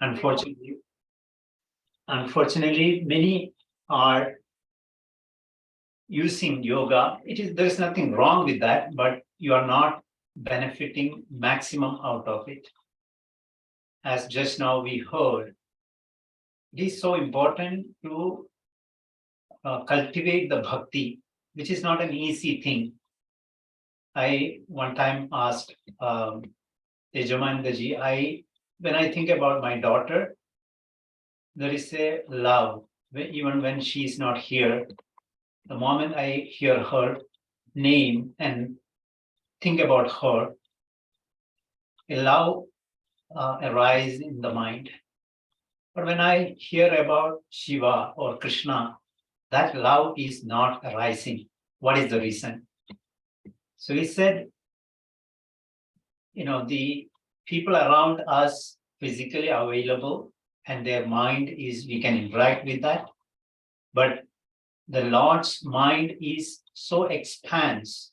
Unfortunately, many are using yoga. There is nothing wrong with that, but you are not benefiting maximum out of it. As just now we heard, it is so important to cultivate the bhakti, which is not an easy thing. I one time asked Tejamandaji, when I think about my daughter, there is a love, even when she is not here. The moment I hear her name and think about her, a love arises in the mind. But when I hear about Shiva or Krishna, that love is not arising. What is the reason? So he said, the people around us physically available and their mind is, we can interact with that. But the Lord's mind is so expanse.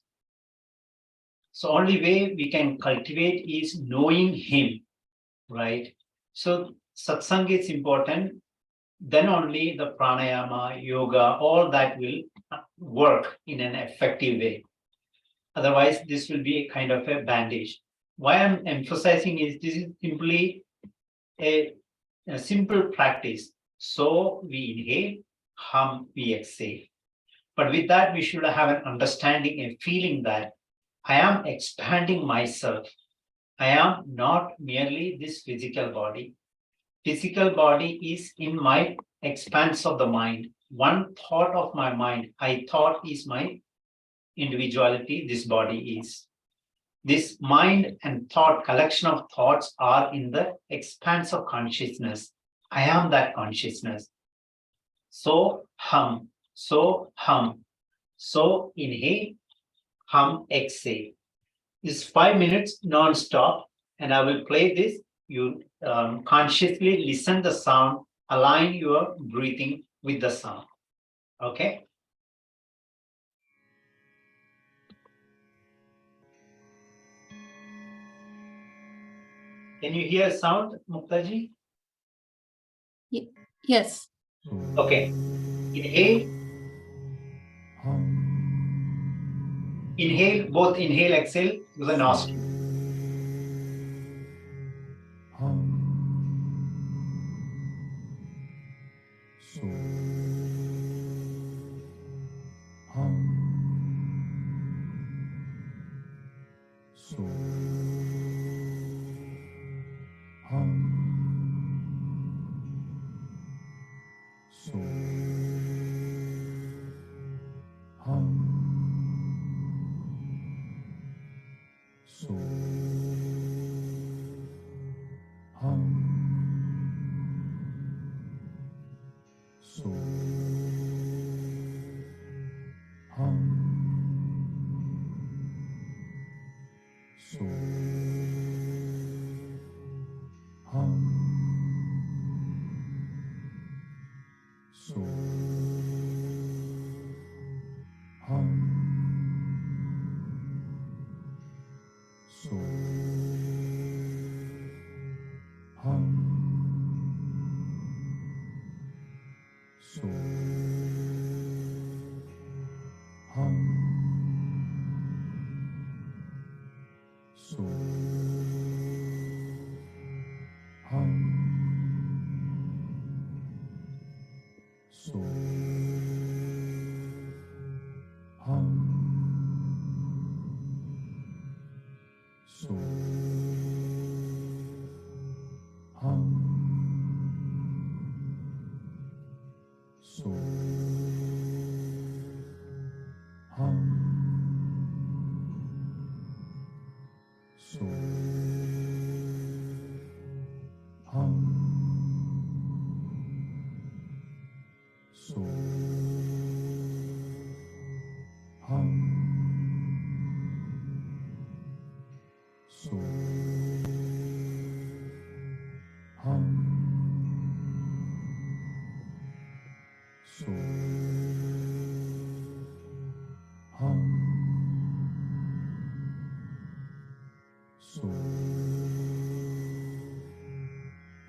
So only way we can cultivate is knowing him, right? So satsang is important. Then only the pranayama, yoga, all that will work in an effective way. Otherwise, this will be a kind of a bandage. Why I'm emphasizing is this is simply a simple practice. So we inhale, hum, we exhale. But with that, we should have an understanding, a feeling that I am expanding myself. I am not merely this physical body. Physical body is in my expanse of the mind. One thought of my mind, I thought is my individuality, this body is. This mind and thought, collection of thoughts are in the expanse of consciousness. I am that consciousness. So hum, so hum. So inhale, hum, exhale. This 5 minutes non-stop, and I will play this. You consciously listen the sound, align your breathing with the sound. Okay? Can you hear sound, Muktaji? Yes. Okay. Inhale. Inhale, both inhale, exhale through the nostril.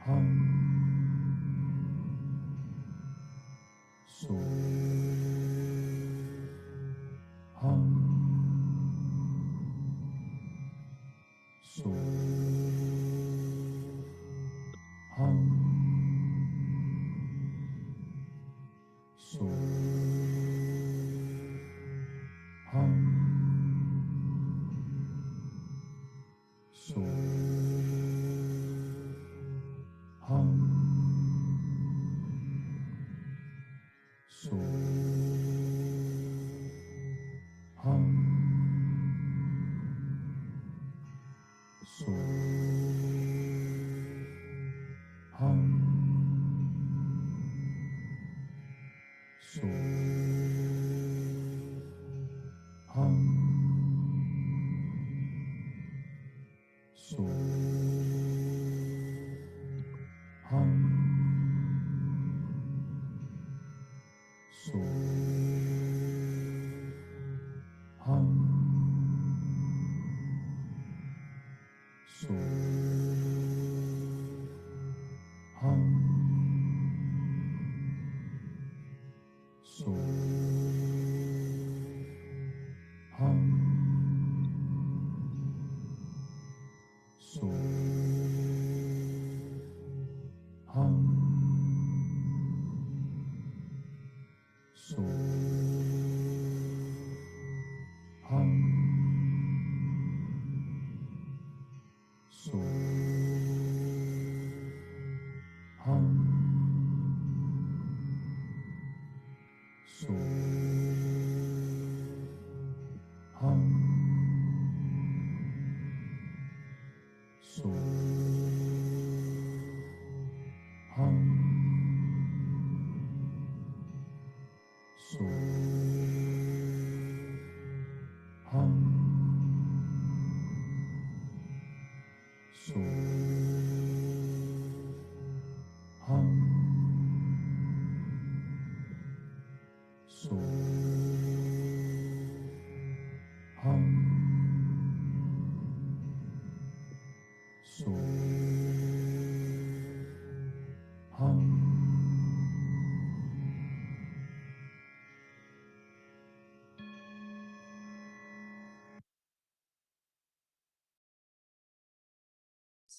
Hum.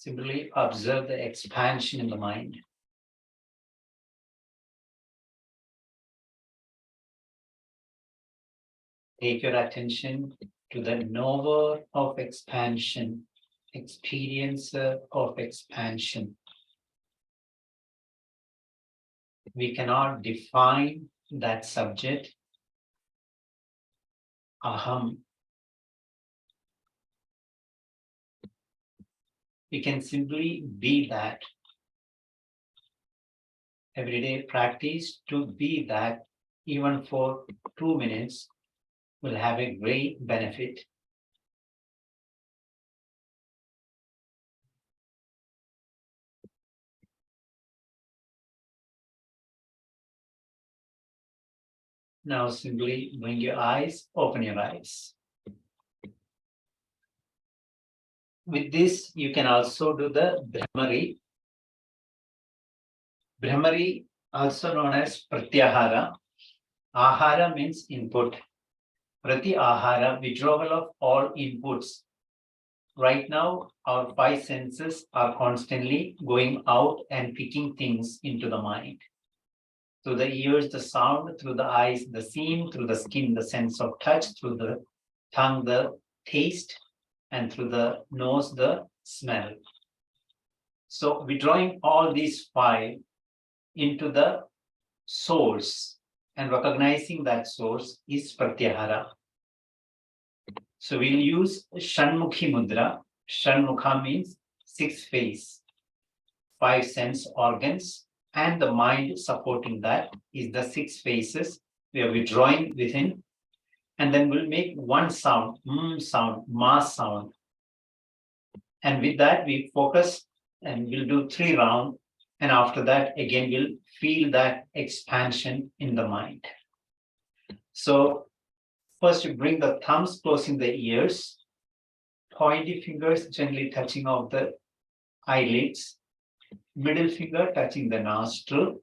Simply observe the expansion in the mind. Take your attention to the knower of expansion, experiencer of expansion. We cannot define that subject, aham. We can simply be that. Everyday practice to be that, even for 2 minutes, will have a great benefit. Now simply blink your eyes, open your eyes. With this, you can also do the Brahmari. Brahmari, also known as Pratyahara. Ahara means input. Prati Ahara, withdrawal of all inputs. Right now, our 5 senses are constantly going out and picking things into the mind. Through the ears, the sound; through the eyes, the seeing; through the skin, the sense of touch; through the tongue, the taste; and through the nose, the smell. So withdrawing all these 5 into the source and recognizing that source is Pratyahara. So we'll use Shanmukhi Mudra. Shanmukha means 6 face, 5 sense organs, and the mind supporting that is the 6 faces. We are withdrawing within, and then we'll make one sound, sound, ma sound. And with that, we focus and we'll do 3 rounds. And after that, again, we'll feel that expansion in the mind. So first, you bring the thumbs closing the ears, pointy fingers gently touching off the eyelids, middle finger touching the nostril,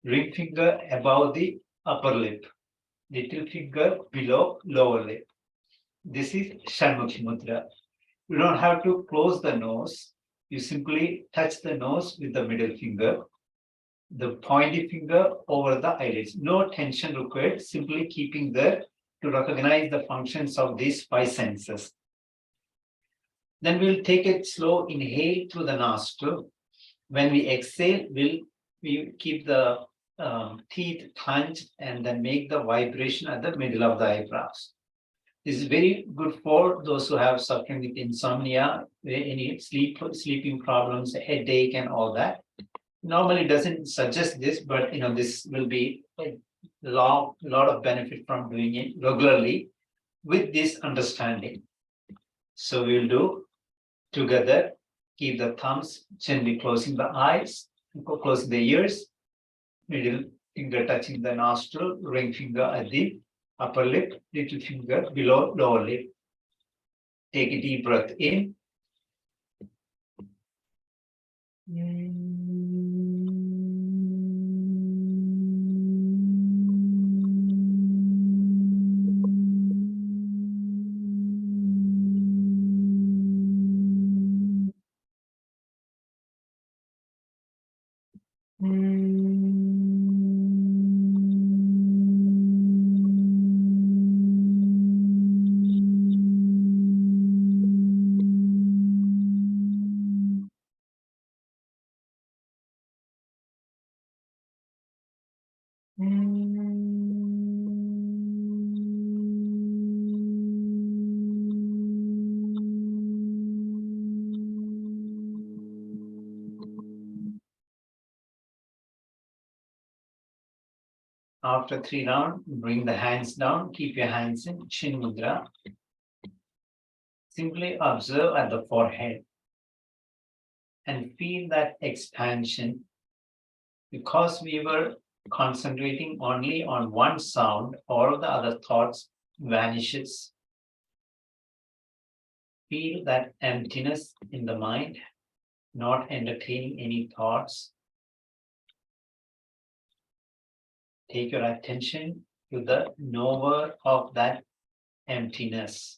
ring finger above the upper lip, little finger below lower lip. This is Shanmukhi Mudra. You don't have to close the nose. You simply touch the nose with the middle finger, the pointy finger over the eyelids. No tension required, simply keeping there to recognize the functions of these 5 senses. Then we'll take a slow inhale through the nostril. When we exhale, we keep the teeth clenched and then make the vibration at the middle of the eyebrows. This is very good for those who have suffering with insomnia, any sleeping problems, headache, and all that. Normally, it doesn't suggest this, but this will be lot of benefit from doing it regularly with this understanding. So we'll do together. Keep the thumbs gently closing the eyes, closing the ears, middle finger touching the nostril, ring finger at the upper lip, little finger below lower lip. Take a deep breath in. After 3 rounds, bring the hands down. Keep your hands in Chin Mudra. Simply observe at the forehead and feel that expansion. Because we were concentrating only on one sound, all of the other thoughts vanishes. Feel that emptiness in the mind, not entertaining any thoughts. Take your attention to the knower of that emptiness.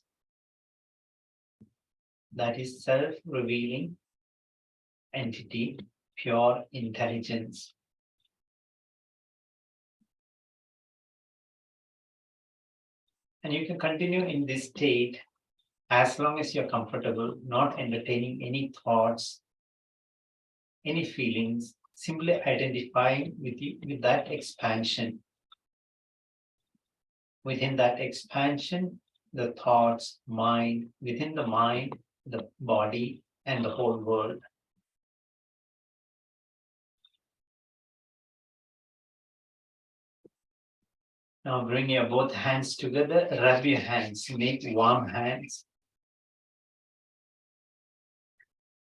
That is self-revealing entity, pure intelligence. And you can continue in this state as long as you're comfortable, not entertaining any thoughts, any feelings, simply identifying with that expansion. Within that expansion, the thoughts, mind, within the mind, the body, and the whole world. Now bring your both hands together, rub your hands, make warm hands.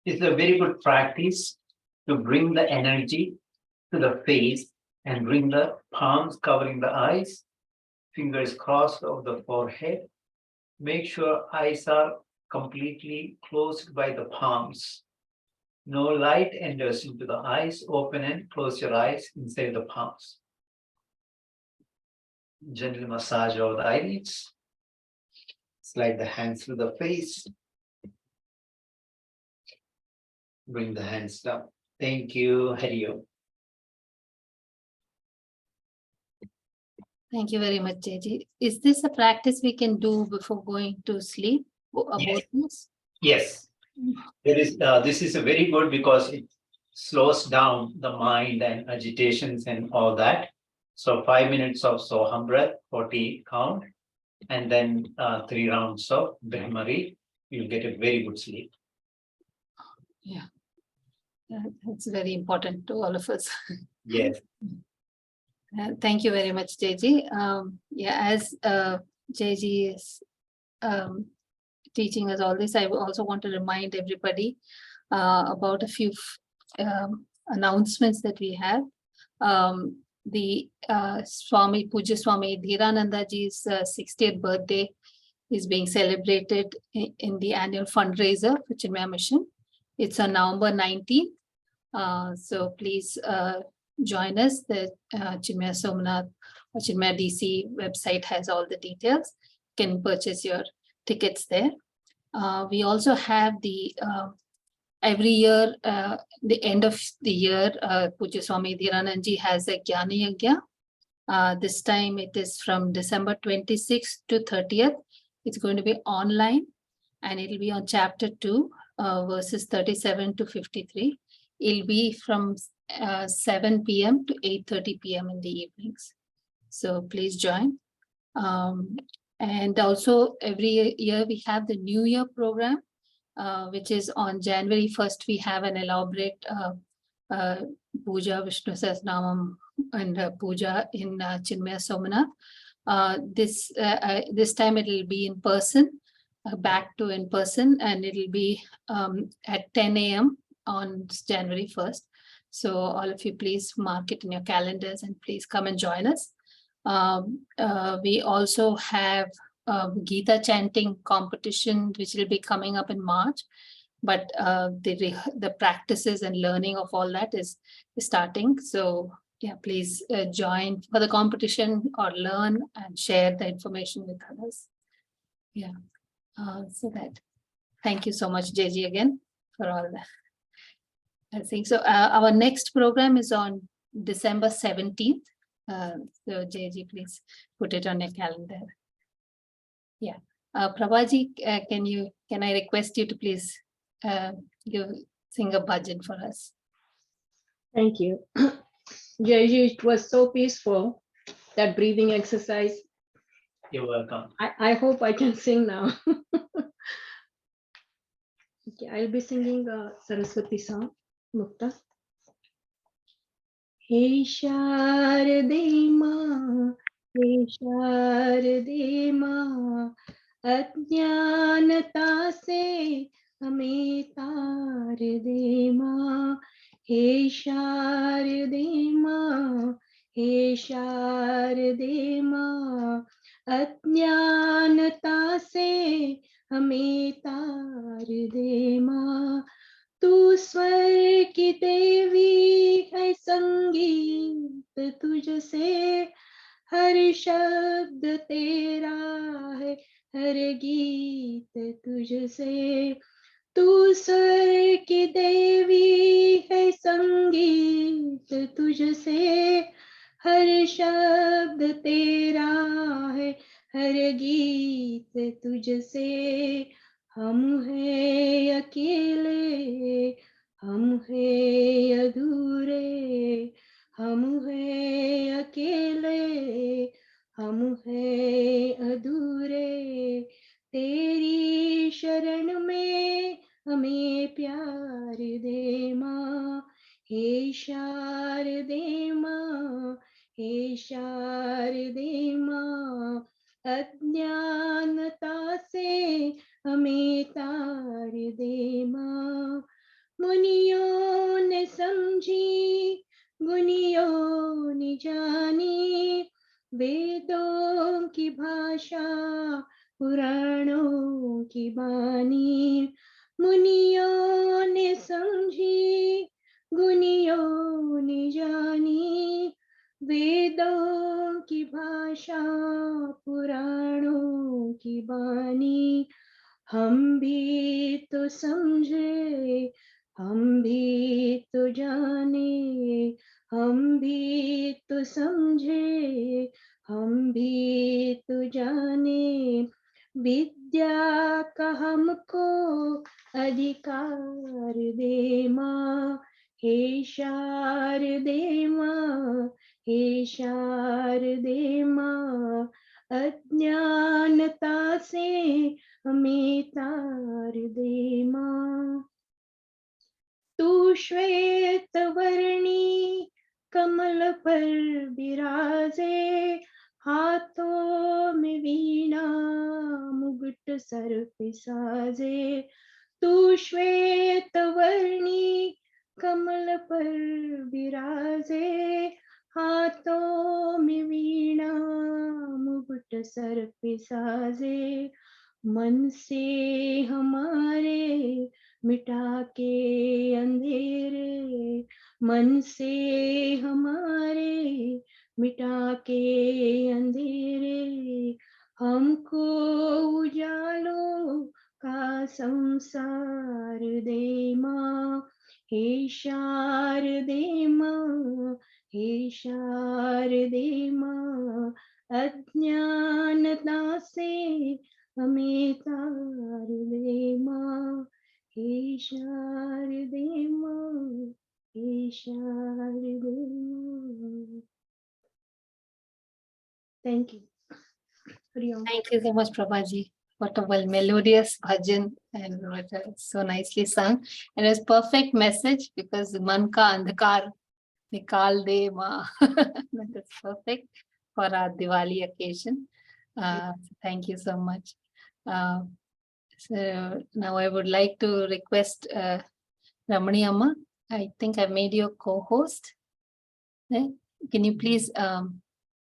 It's a very good practice to bring the energy to the face and bring the palms covering the eyes, fingers crossed over the forehead. Make sure eyes are completely closed by the palms. No light enters into the eyes. Open and close your eyes inside the palms. Gently massage over the eyelids. Slide the hands through the face. Bring the hands down. Thank you, Hari Om. Thank you very much, Jaji. Is this a practice we can do before going to sleep? Yes. This? Yes. There is. This is a very good because it slows down the mind and agitations and all that. So 5 minutes of Soham breath, 40 count, and then 3 rounds of Brahmari. You'll get a very good sleep. Yeah. That's very important to all of us. Yes. Thank you very much, JG. As JG is teaching us all this, I also want to remind everybody about a few announcements that we have. The Puja Swami Dhirananda Ji's 60th birthday is being celebrated in the annual fundraiser for Chinmaya Mission. It's on November 19th. So please join us. The Chinmaya Somnath or Chinmaya DC website has all the details. You can purchase your tickets there. We also have the every year, the end of the year, Puja Swami Dhirananji has a Jnana Yajna. This time it is from December 26th to 30th. It's going to be online and it'll be on chapter 2, verses 37 to 53. It'll be from 7 p.m. to 8:30 p.m. in the evenings. So please join. And also every year we have the New Year program, which is on January 1st. We have an elaborate Puja Vishnu Sahasranamam and Puja in Chinmaya Somanath. This time it will be in person, back to in person, and it will be at 10 a.m. on January 1st. So all of you, please mark it in your calendars and please come and join us. We also have Gita chanting competition, which will be coming up in March. But the practices and learning of all that is starting. So yeah, please join for the competition or learn and share the information with others. Yeah, so that. Thank you so much, JG, again for all that. I think so. Our next program is on December 17th. So JG, please put it on your calendar. Yeah, Prabhaji, can I request you to please sing a bhajan for us? Thank you. Jaiji, it was so peaceful, that breathing exercise. You're welcome. I hope I can sing now. Okay, I'll be singing a Saraswati song, Mukta. He Sharade Ma, He Sharade Ma, Ajnanata se hame tar de ma. He Sharade Ma, He Sharade Ma, Ajnanata se hame tar de ma. तू स्वर की देवी है, संगीत तुझसे हर शब्द तेरा है, हर गीत तुझसे. तू स्वर की देवी है, संगीत तुझसे हर शब्द तेरा है, हर गीत तुझसे. हम हैं अकेले, हम हैं अधूरे, हम हैं अकेले, हम हैं अधूरे. तेरी शरण में हमें प्यार दे माँ. हे शारदे माँ, हे शारदे माँ, अज्ञानता से हमें तार दे माँ. मुनियों ने समझी, गुनियों ने जानी, वेदों की भाषा, पुराणों की बानी. मुनियों ने समझी, गुनियों ने जानी, वेदों की भाषा, पुराणों की बानी. हम भी तो समझे, हम भी तो जाने, हम भी तो समझे, हम भी तो जाने. विद्या का हमको अधिकार दे माँ. हे शारदे माँ, हे शारदे माँ, अज्ञानता से हमें तार दे माँ. तू श्वेत वर्णी कमल पर विराजे, हाथों में वीणा मुकुट सर पे साजे. तू श्वेत वर्णी कमल पर विराजे, हाथों में वीणा मुकुट सर पे साजे. मन से हमारे मिटा के अंधेरे, मन से हमारे मिटा के अंधेरे. हमको उजालों का संसार दे माँ. हे शारदे माँ, हे शारदे माँ, अज्ञानता से हमें तार दे माँ. हे शारदे माँ, हे शारदे माँ. Thank you. Thank you so much, Prabhaji. What a well melodious bhajan and so nicely sung. And it was perfect message because man ka andhakar nikal de ma. That is perfect for our Diwali occasion. Thank you so much. So now I would like to request Ramani Amma. I think I've made you a co-host. Can you please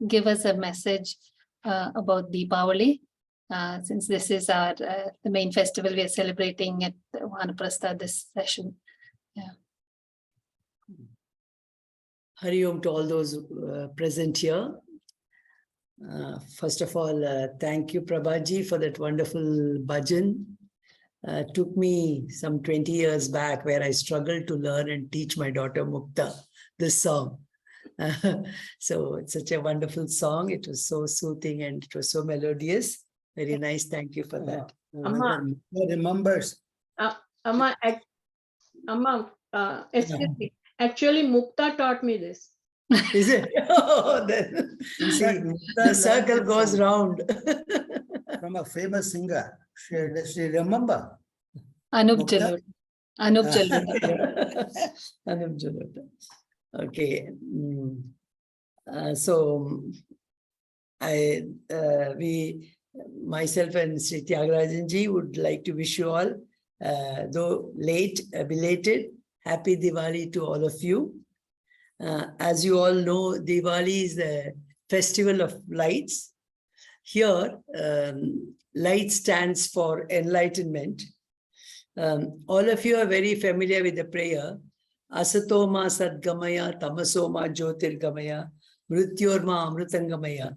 give us a message about Deepavali? Since this is our the main festival we are celebrating at Vanaprastha this session. Hari Om to all those present here. First of all, thank you, Prabhaji, for that wonderful bhajan. Took me some 20 years back where I struggled to learn and teach my daughter Mukta this song. So it's such a wonderful song. It was so soothing and it was so melodious. Very nice. Thank you for that. Amma, Remembers. Amma, excuse me. Actually, Mukta taught me this. Is it? Oh, then, In see, fact, the Mukta circle learned goes round. from a famous singer. She remember. Anup Mukta? Jalot. Anup Jalot. Anup Jalota. Okay. So we, myself and Sri Tyagarajanji would like to wish you all, though late, belated, happy Diwali to all of you. As you all know, Diwali is the festival of lights. Here, light stands for enlightenment. All of you are very familiar with the prayer, Asatoma Sadgamaya, Tamasoma Jyotirgamaya, Mrityorma Amrutangamaya.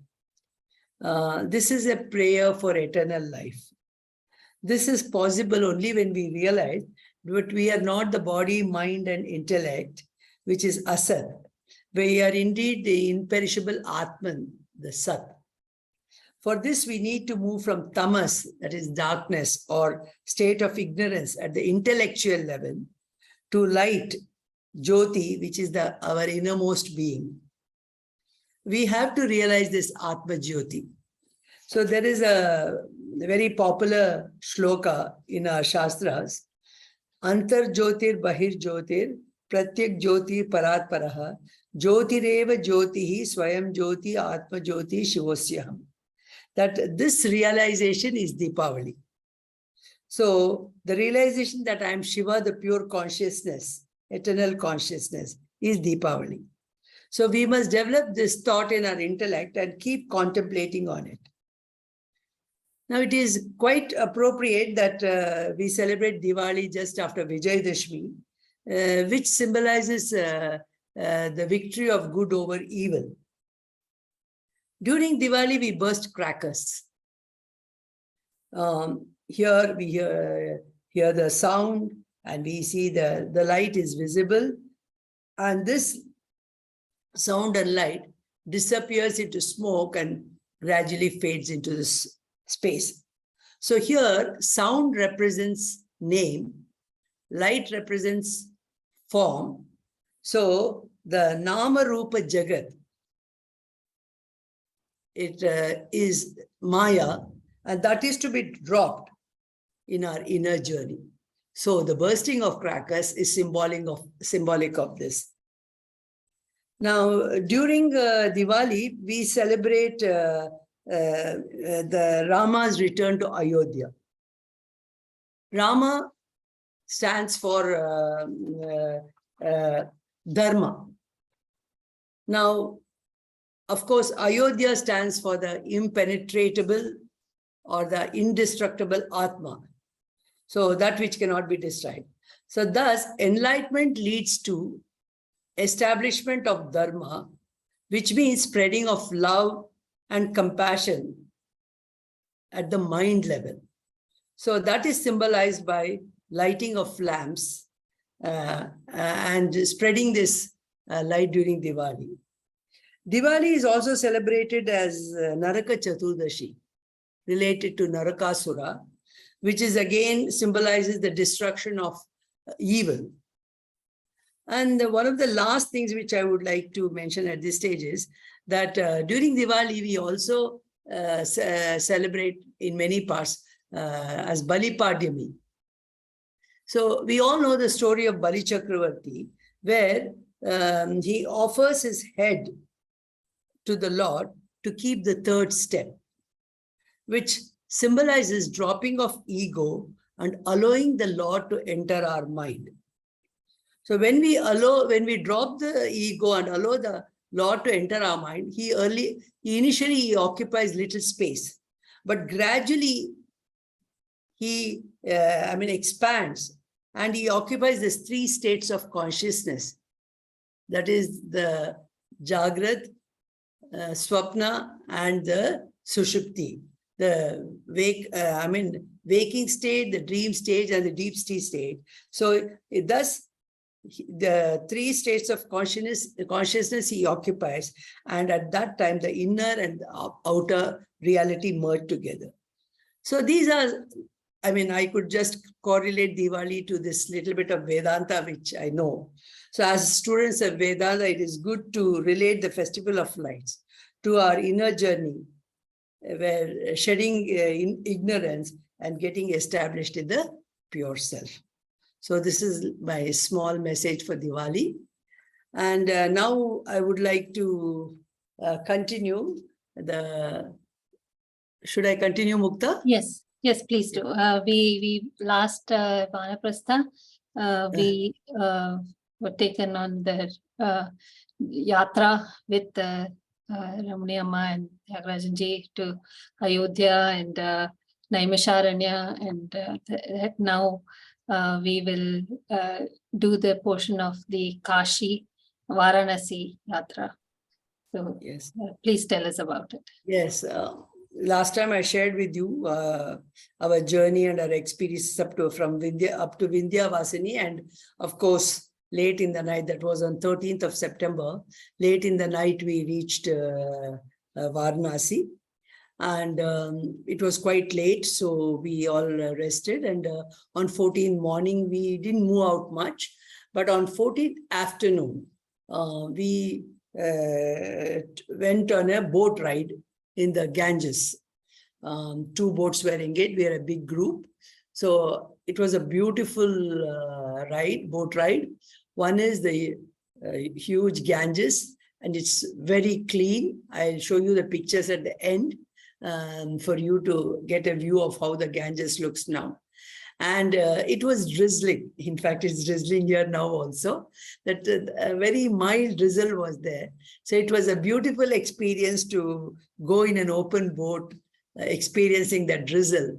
This is a prayer for eternal life. This is possible only when we realize that we are not the body, mind, and intellect, which is Asat. We are indeed the imperishable Atman, the Sat. For this, we need to move from tamas, that is darkness or state of ignorance at the intellectual level, to light, jyoti, which is our innermost being. We have to realize this Atma Jyoti. So there is a very popular shloka in our Shastras, Antar Jyotir Bahir Jyotir, Pratyak Jyoti Parat Paraha, Jyotireva Jyotihi Swayam Jyoti Atma Jyoti Shivosyaham. That this realization is Deepavali. So the realization that I am Shiva, the pure consciousness, eternal consciousness, is Deepavali. So we must develop this thought in our intellect and keep contemplating on it. Now it is quite appropriate that we celebrate Diwali just after Vijayadashmi, which symbolizes the victory of good over evil. During Diwali, we burst crackers. Here we hear the sound and we see the light is visible. And this sound and light disappears into smoke and gradually fades into this space. So here, sound represents name, light represents form. So the Nama Rupa Jagat, it is Maya, and that is to be dropped in our inner journey. So the bursting of crackers is symbolic of this. Now, during Diwali, we celebrate the Rama's return to Ayodhya. Rama stands for Dharma. Now, of course, Ayodhya stands for the impenetrable or the indestructible Atma. So that which cannot be destroyed. So thus, enlightenment leads to establishment of Dharma, which means spreading of love and compassion at the mind level. So that is symbolized by lighting of lamps and spreading this light during Diwali. Diwali is also celebrated as Naraka Chaturdashi, related to Narakasura, which is again symbolizes the destruction of evil. And one of the last things which I would like to mention at this stage is that during Diwali, we also celebrate in many parts as Bali Padyami. So we all know the story of Bali Chakravarti, where he offers his head to the Lord to keep the third step, which symbolizes dropping of ego and allowing the Lord to enter our mind. So when we drop the ego and allow the Lord to enter our mind, initially he occupies little space, but gradually he expands, and he occupies these three states of consciousness. That is the Jagrat, Swapna, and the Sushupti. The waking state, the dream stage, and the deep sleep state. So thus, the three states of consciousness he occupies, and at that time the inner and the outer reality merge together. So these are, I could just correlate Diwali to this little bit of Vedanta, which I know. So as students of Vedanta, it is good to relate the festival of lights to our inner journey, where shedding ignorance and getting established in the pure self. So this is my small message for Diwali. And now I would like to continue should I continue, Mukta? Yes, yes, please do. We last Vanaprastha, we were taken on the yatra with Pranayama and Tyagarajanji to Ayodhya and Naimisharanya, and now we will do the portion of the Kashi Varanasi yatra. So Yes. Please tell us about it. Yes. Last time I shared with you our journey and our experiences up to Vindhyavasini, and of course, late in the night, that was on 13th of September, late in the night, we reached Varanasi. And it was quite late, so we all rested. And on 14th morning, we didn't move out much. But on 14th afternoon, we went on a boat ride in the Ganges. 2 boats were engaged. We are a big group. So it was a beautiful boat ride. One is the huge Ganges, and it's very clean. I'll show you the pictures at the end for you to get a view of how the Ganges looks now. And it was drizzling. In fact, it's drizzling here now also. That a very mild drizzle was there. So it was a beautiful experience to go in an open boat, experiencing that drizzle.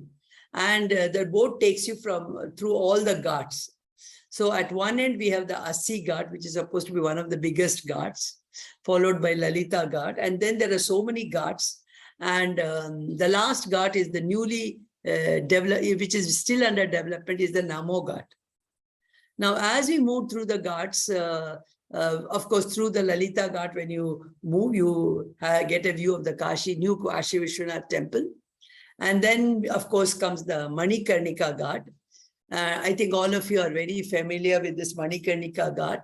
And the boat takes you through all the ghats. So at one end, we have the Assi Ghat, which is supposed to be one of the biggest ghats, followed by Lalita Ghat. And then there are so many ghats. And the last ghat is the newly developed, which is still under development, is the Namo Ghat. Now, as we move through the ghats, of course, through the Lalita Ghat, when you move, you get a view of the new Kashi Vishwanath temple. And then, of course, comes the Manikarnika Ghat. I think all of you are very familiar with this Manikarnika Ghat.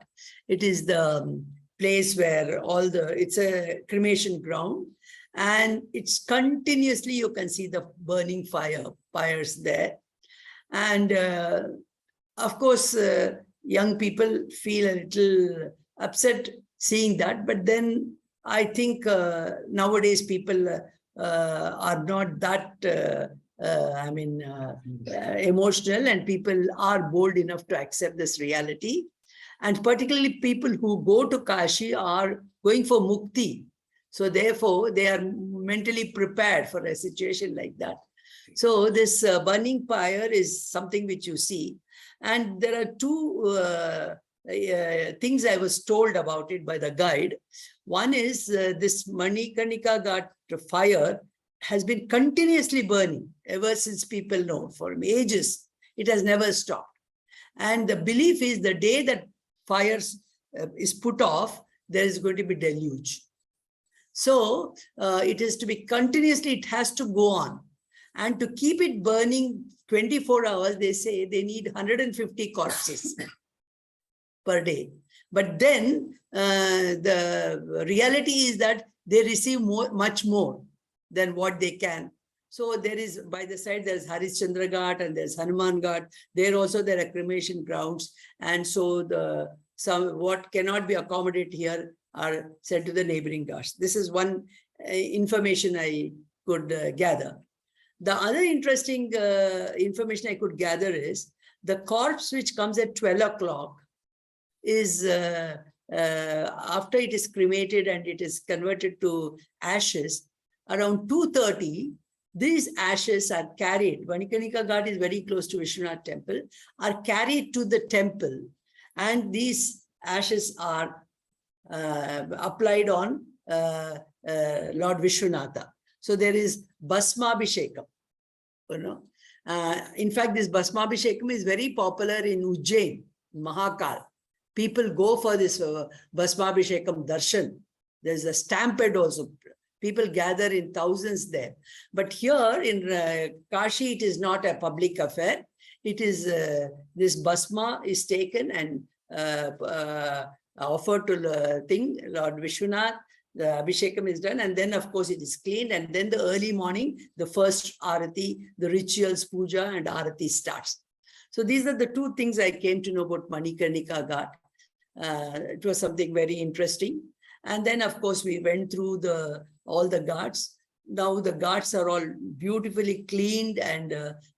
It is the place where it's a cremation ground. And it's continuously, you can see the burning fires there. And of course, young people feel a little upset seeing that. But then I think nowadays people are not that, emotional, and people are bold enough to accept this reality. And particularly people who go to Kashi are going for mukti. So therefore, they are mentally prepared for a situation like that. So this burning fire is something which you see. And there are 2 things I was told about it by the guide. One is this Manikarnika Ghat fire has been continuously burning ever since people know, for ages. It has never stopped. And the belief is the day that fire is put off, there is going to be deluge. So it is to be continuously, it has to go on. And to keep it burning 24 hours, they say they need 150 corpses per day. But then the reality is that they receive much more than what they can. So there is, by the side, there's Harishchandra Ghat and there's Hanuman Ghat. There also there are cremation grounds. And so what cannot be accommodated here are sent to the neighboring ghats. This is one information I could gather. The other interesting information I could gather is the corpse which comes at 12 o'clock is after it is cremated and it is converted to ashes, around 2:30, these ashes are carried. Vanikanika Ghat is very close to Vishwanath temple, are carried to the temple, and these ashes are applied on Lord Vishwanatha. So there is Bhasmabhishekam. In fact, this Bhasmabhishekam is very popular in Ujjain, Mahakal. People go for this Bhasmabhishekam darshan. There's a stampede also. People gather in thousands there. But here in Kashi, it is not a public affair. It is, this Bhasma is taken and offered to the Lord Vishwanath. The Abhishekam is done, and then of course it is cleaned, and then the early morning, the first Arati, the rituals, puja and Arati starts. So these are the two things I came to know about Manikarnika Ghat. It was something very interesting. And then of course we went through all the ghats. Now the ghats are all beautifully cleaned, and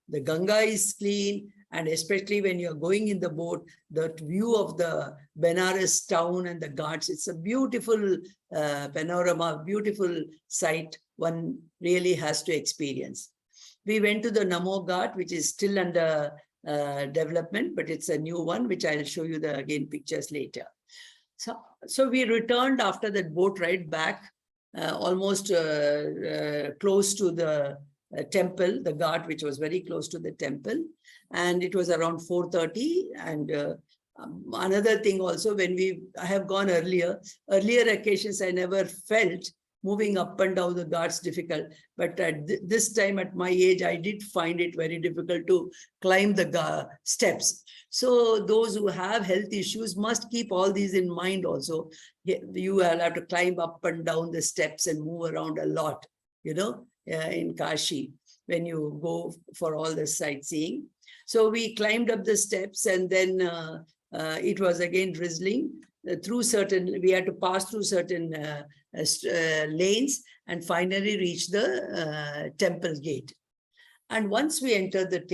the Ganga is clean. And especially when you're going in the boat, the view of the Benares town and the ghats, it's a beautiful panorama, beautiful sight one really has to experience. We went to the Namo Ghat, which is still under development, but it's a new one, which I'll show you again pictures later. So we returned after that boat ride back, almost close to the temple, the ghat, which was very close to the temple. And it was around 4:30. And another thing also, when I have gone earlier occasions, I never felt moving up and down the ghats difficult. But at this time, at my age, I did find it very difficult to climb the steps. So those who have health issues must keep all these in mind also. You will have to climb up and down the steps and move around a lot, in Kashi, when you go for all the sightseeing. So we climbed up the steps, and then it was again drizzling. We had to pass through certain lanes and finally reach the temple gate. And once we entered the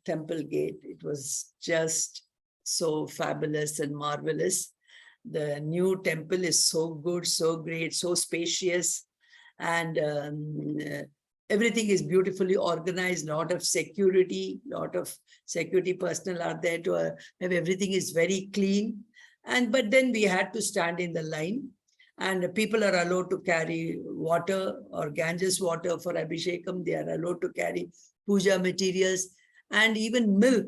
temple gate, it was just so fabulous and marvelous. The new temple is so good, so great, so spacious, and everything is beautifully organized. Lot of security personnel are there to have everything is very clean. But then we had to stand in the line, and people are allowed to carry water or Ganges water for Abhishekam. They are allowed to carry puja materials and even milk.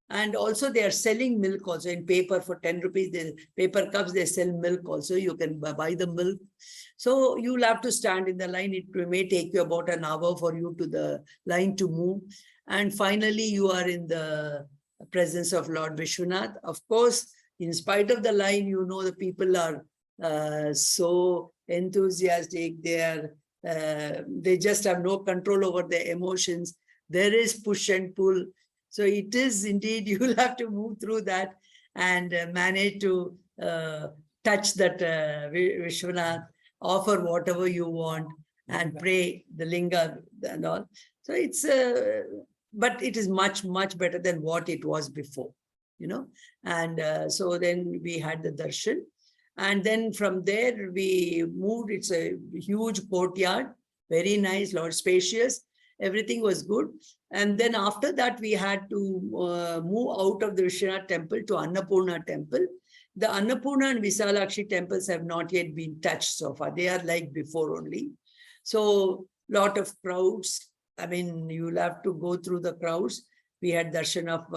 And also they are selling milk also in paper for 10 rupees. The paper cups, they sell milk also. You can buy the milk. So you'll have to stand in the line. It may take you about an hour for you to the line to move. And finally, you are in the presence of Lord Vishwanath. Of course, in spite of the line, the people are so enthusiastic. They just have no control over their emotions. There is push and pull. So it is indeed, you will have to move through that and manage to touch that Vishwanath, offer whatever you want and pray the linga and all. So it's, but it is much, much better than what it was before, And so then we had the darshan. And then from there we moved. It's a huge courtyard, very nice, lot spacious. Everything was good. And then after that, we had to move out of the Vishwanath temple to Annapurna temple. The Annapurna and Visalakshi temples have not yet been touched so far. They are like before only. So lot of crowds. I mean, you'll have to go through the crowds. We had darshan of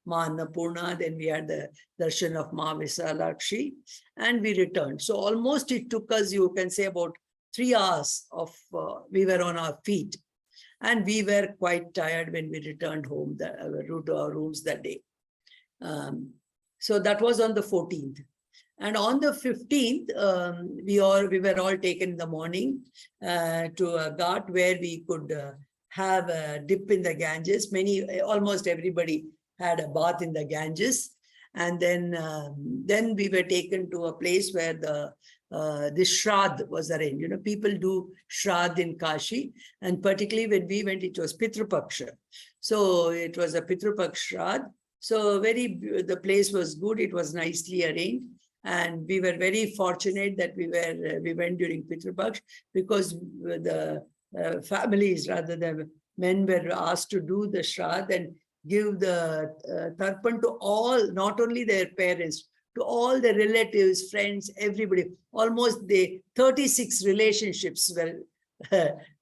Ma Annapurna, then we had the darshan of Ma Visalakshi, and we returned. So almost it took us, you can say, about 3 hours of, we were on our feet. And we were quite tired when we returned home, to our rooms that day. So that was on the 14th. And on the 15th, we were all taken in the morning to a ghat where we could have a dip in the Ganges. Almost everybody had a bath in the Ganges. And then we were taken to a place where the Shraddh was arranged. You know, people do Shraddh in Kashi, and particularly when we went, it was Pitru Paksha. So it was a Pitru Paksha Shraddh. So the place was good. It was nicely arranged. And we were very fortunate that we went during Pitru Paksha, because the families, rather the men, were asked to do the Shraddh and give the tarpan to all, not only their parents, to all the relatives, friends, everybody. Almost the 36 relationships were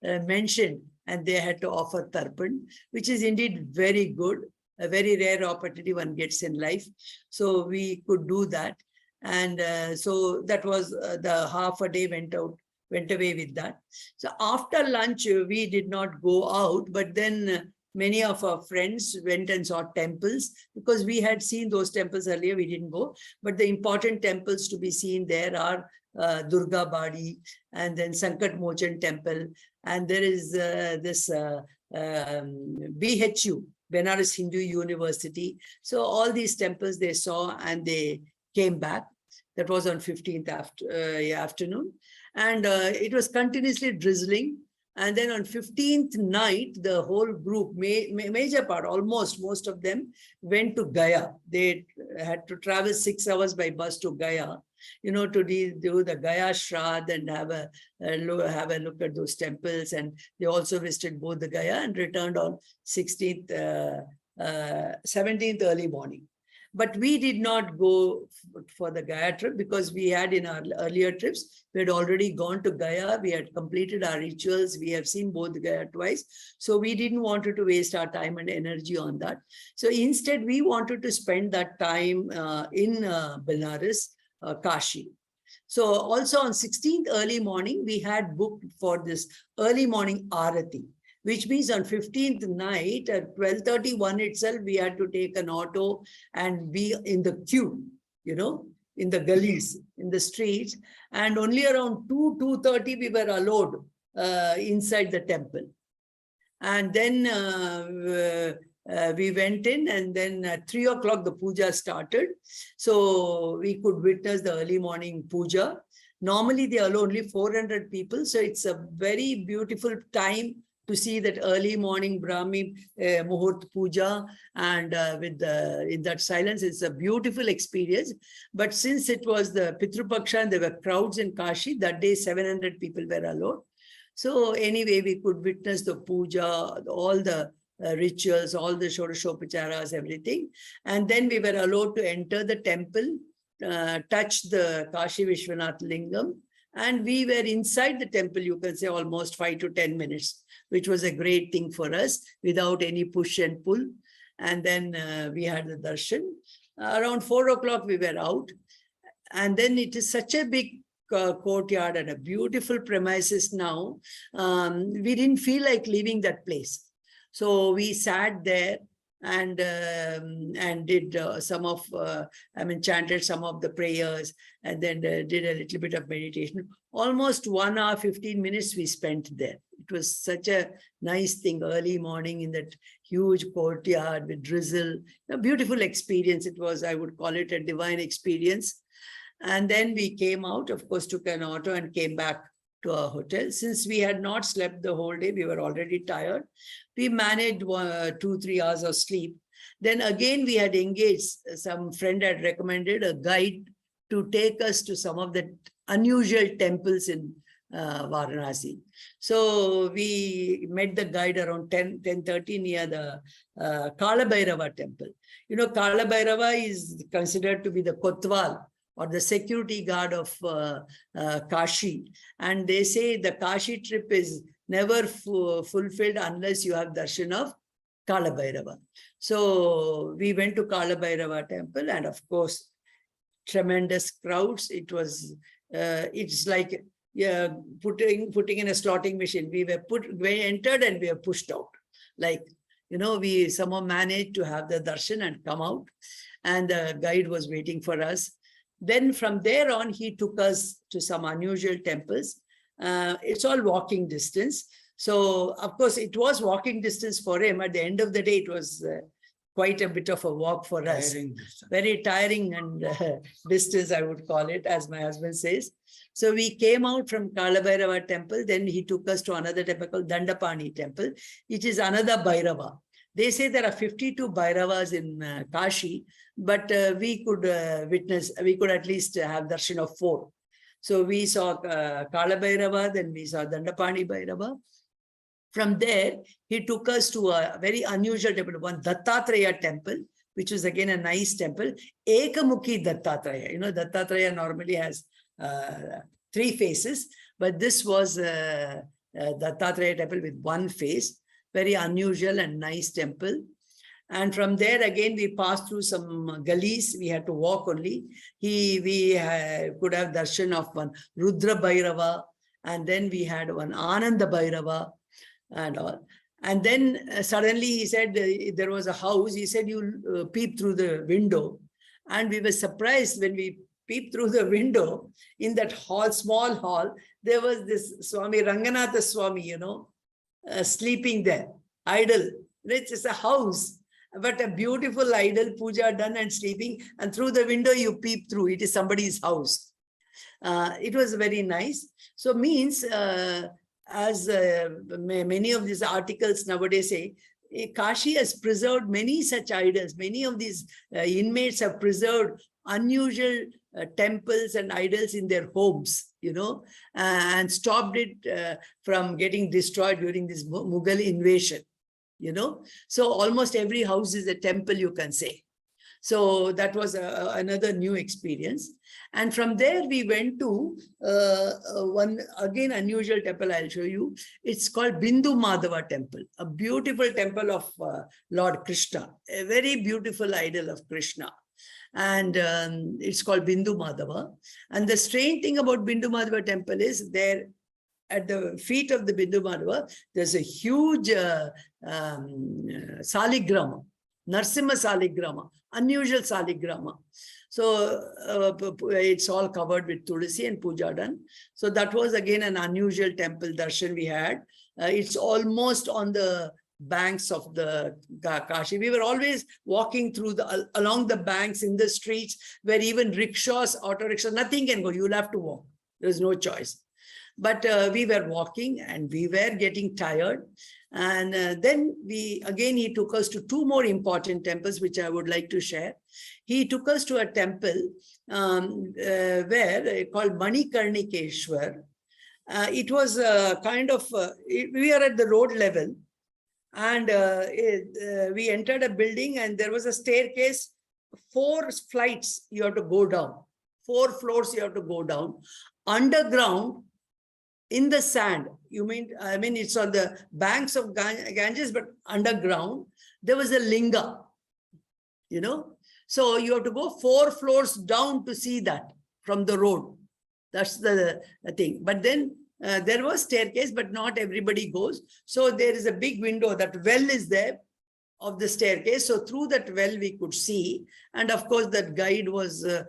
mentioned, and they had to offer tarpan, which is indeed very good, a very rare opportunity one gets in life. So we could do that. And so that was the half a day went away with that. So after lunch, we did not go out, but then many of our friends went and saw temples, because we had seen those temples earlier. We didn't go, but the important temples to be seen there are Durga Badi, and then Sankat Mochan temple, and there is this BHU, Benares Hindu University. So all these temples they saw, and they came back. That was on 15th afternoon, and it was continuously drizzling. And then on 15th night, the whole group, major part, almost most of them, went to Gaya. They had to travel 6 hours by bus to Gaya, you know, to do the Gaya Shraddh and have a look at those temples. And they also visited both the Gaya and returned on 17th early morning. But we did not go for the Gaya trip, because we had in our earlier trips, we had already gone to Gaya. We had completed our rituals. We have seen both Gaya twice. So we didn't want to waste our time and energy on that. So instead, we wanted to spend that time in Benares, Kashi. So also on 16th early morning, we had booked for this early morning Arati, which means on 15th night at 12:31 itself, we had to take an auto and be in the queue, you know, in the gullies, in the streets. And only around 2:30 we were allowed inside the temple. And then we went in, and then at 3 o'clock the puja started. So we could witness the early morning puja. Normally they allow only 400 people. So it's a very beautiful time to see that early morning Brahmi Muhurt Puja, and in that silence, it's a beautiful experience. But since it was the Pitru Paksha and there were crowds in Kashi, that day 700 people were allowed. So anyway, we could witness the puja, all the rituals, all the Shodashopacharas, everything. And then we were allowed to enter the temple, touch the Kashi Vishwanath Lingam, and we were inside the temple, you can say, almost 5 to 10 minutes, which was a great thing for us, without any push and pull. And then we had the darshan. Around 4 o'clock, we were out. And then it is such a big courtyard and a beautiful premises now. We didn't feel like leaving that place. So we sat there and did chanted some of the prayers, and then did a little bit of meditation. Almost 1 hour, 15 minutes we spent there. It was such a nice thing, early morning in that huge courtyard with drizzle. A beautiful experience. It was, I would call it a divine experience. And then we came out, of course, took an auto and came back to our hotel. Since we had not slept the whole day, we were already tired. We managed 2-3 hours of sleep. Then again, we had engaged, some friend had recommended a guide to take us to some of the unusual temples in Varanasi. So we met the guide around 10:30 near the Kalabhairava temple. You know, Kalabhairava is considered to be the Kotwal, or the security guard of Kashi. And they say the Kashi trip is never fulfilled unless you have darshan of Kalabhairava. So we went to Kalabhairava temple, and of course, tremendous crowds. It was, it's like putting in a slotting machine. We entered and we were pushed out. Like, you know, we somehow managed to have the darshan and come out, and the guide was waiting for us. Then from there on, he took us to some unusual temples. It's all walking distance. So, of course, it was walking distance for him. At the end of the day, it was quite a bit of a walk for us. Tiring distance. Very tiring and distance, I would call it, as my husband says. So we came out from Kalabhairava temple. Then he took us to another temple called Dandapani temple, which is another Bhairava. They say there are 52 Bhairavas in Kashi, but we could we could at least have darshan of 4. So we saw Kalabhairava, then we saw Dandapani Bhairava. From there, he took us to a very unusual temple, one Dattatreya temple, which was again a nice temple. Ekamukhi Dattatreya. You know, Dattatreya normally has 3 faces, but this was Dattatreya temple with 1 face. Very unusual and nice temple. And from there again, we passed through some gullies. We had to walk only. We could have darshan of one Rudra Bhairava, and then we had one Ananda Bhairava and all. And then suddenly he said there was a house. He said, you peep through the window. And we were surprised when we peeped through the window. In that hall, small hall, there was this Swami Ranganatha Swami, you know, sleeping there, idle. It's just a house, but a beautiful idol, puja done and sleeping. And through the window, you peep through. It is somebody's house. It was very nice. So means, as many of these articles nowadays say, Kashi has preserved many such idols. Many of these inmates have preserved unusual temples and idols in their homes, you know, and stopped it from getting destroyed during this Mughal invasion, you know. So almost every house is a temple, you can say. So that was another new experience. And from there we went to one again unusual temple I'll show you. It's called Bindu Madhava temple, a beautiful temple of Lord Krishna, a very beautiful idol of Krishna. And it's called Bindu Madhava. And the strange thing about Bindu Madhava temple is there at the feet of the Bindu Madhava, there's a huge saligrama, Narsimha saligrama, unusual saligrama. So it's all covered with tulsi and puja done. So that was again an unusual temple darshan we had. It's almost on the banks of the Kashi. We were always walking through along the banks in the streets where even rickshaws, auto rickshaws, nothing can go. You'll have to walk. There's no choice. But we were walking and we were getting tired. And then he took us to 2 more important temples, which I would like to share. He took us to a temple where called Manikarnikeshwar. It was kind of, we are at the road level. And we entered a building and there was a staircase, 4 flights you have to go down, 4 floors you have to go down. Underground, in the sand, I mean, it's on the banks of Ganges, but underground, there was a linga, you know. So you have to go 4 floors down to see that from the road. That's the thing. But then there was staircase, but not everybody goes. So there is a big window, that well is there of the staircase. So through that well we could see. And of course that guide was a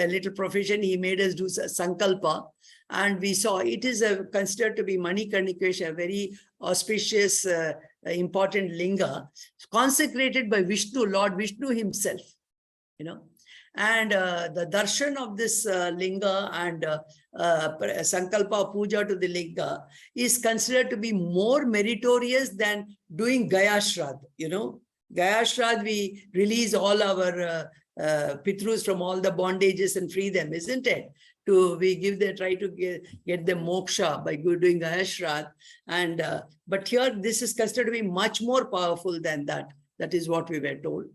little proficient. He made us do sankalpa. And we saw it is considered to be Manikarnikeshwar, a very auspicious, important linga, consecrated by Vishnu, Lord Vishnu himself, you know. And the darshan of this linga and sankalpa puja to the linga is considered to be more meritorious than doing Gaya Shraddha, you know. Gaya Shraddha, we release all our Pitrus from all the bondages and free them, isn't it? We try to get them moksha by doing Gaya Shraddha. And but here this is considered to be much more powerful than that. That is what we were told.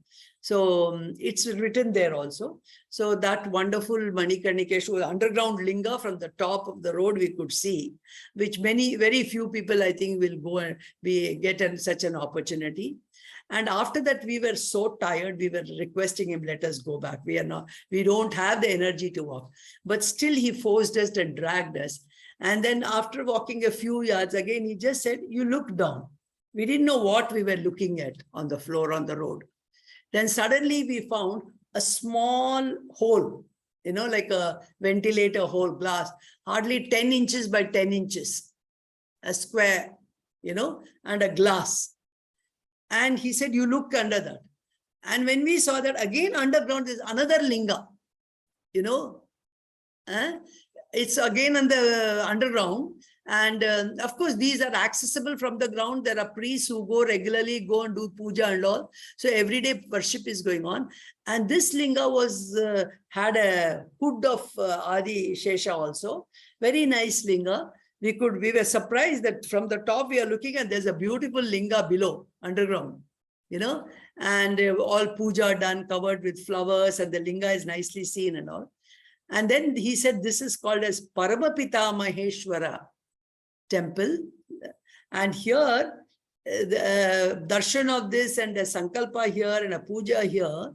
So it's written there also. So that wonderful Manikarnikeshwar underground linga from the top of the road we could see, which very few people I think will go and get such an opportunity. And after that, we were so tired, we were requesting him, let us go back. We don't have the energy to walk. But still he forced us and dragged us. And then after walking a few yards again, he just said, you look down. We didn't know what we were looking at on the floor on the road. Then suddenly we found a small hole, you know, like a ventilator hole, glass, hardly 10 inches by 10 inches, a square. and a glass. And he said, you look under that. And when we saw that, again underground is another linga, it's again on the underground. And of course, these are accessible from the ground. There are priests who regularly go and do puja and all. So everyday worship is going on. And this linga had a hood of Adi Shesha also. Very nice linga. We were surprised that from the top we are looking and there's a beautiful linga below, underground, and all puja done, covered with flowers, and the linga is nicely seen and all. And then he said, this is called as Paramapita Maheshwara temple. And here, the darshan of this and a sankalpa here and a puja here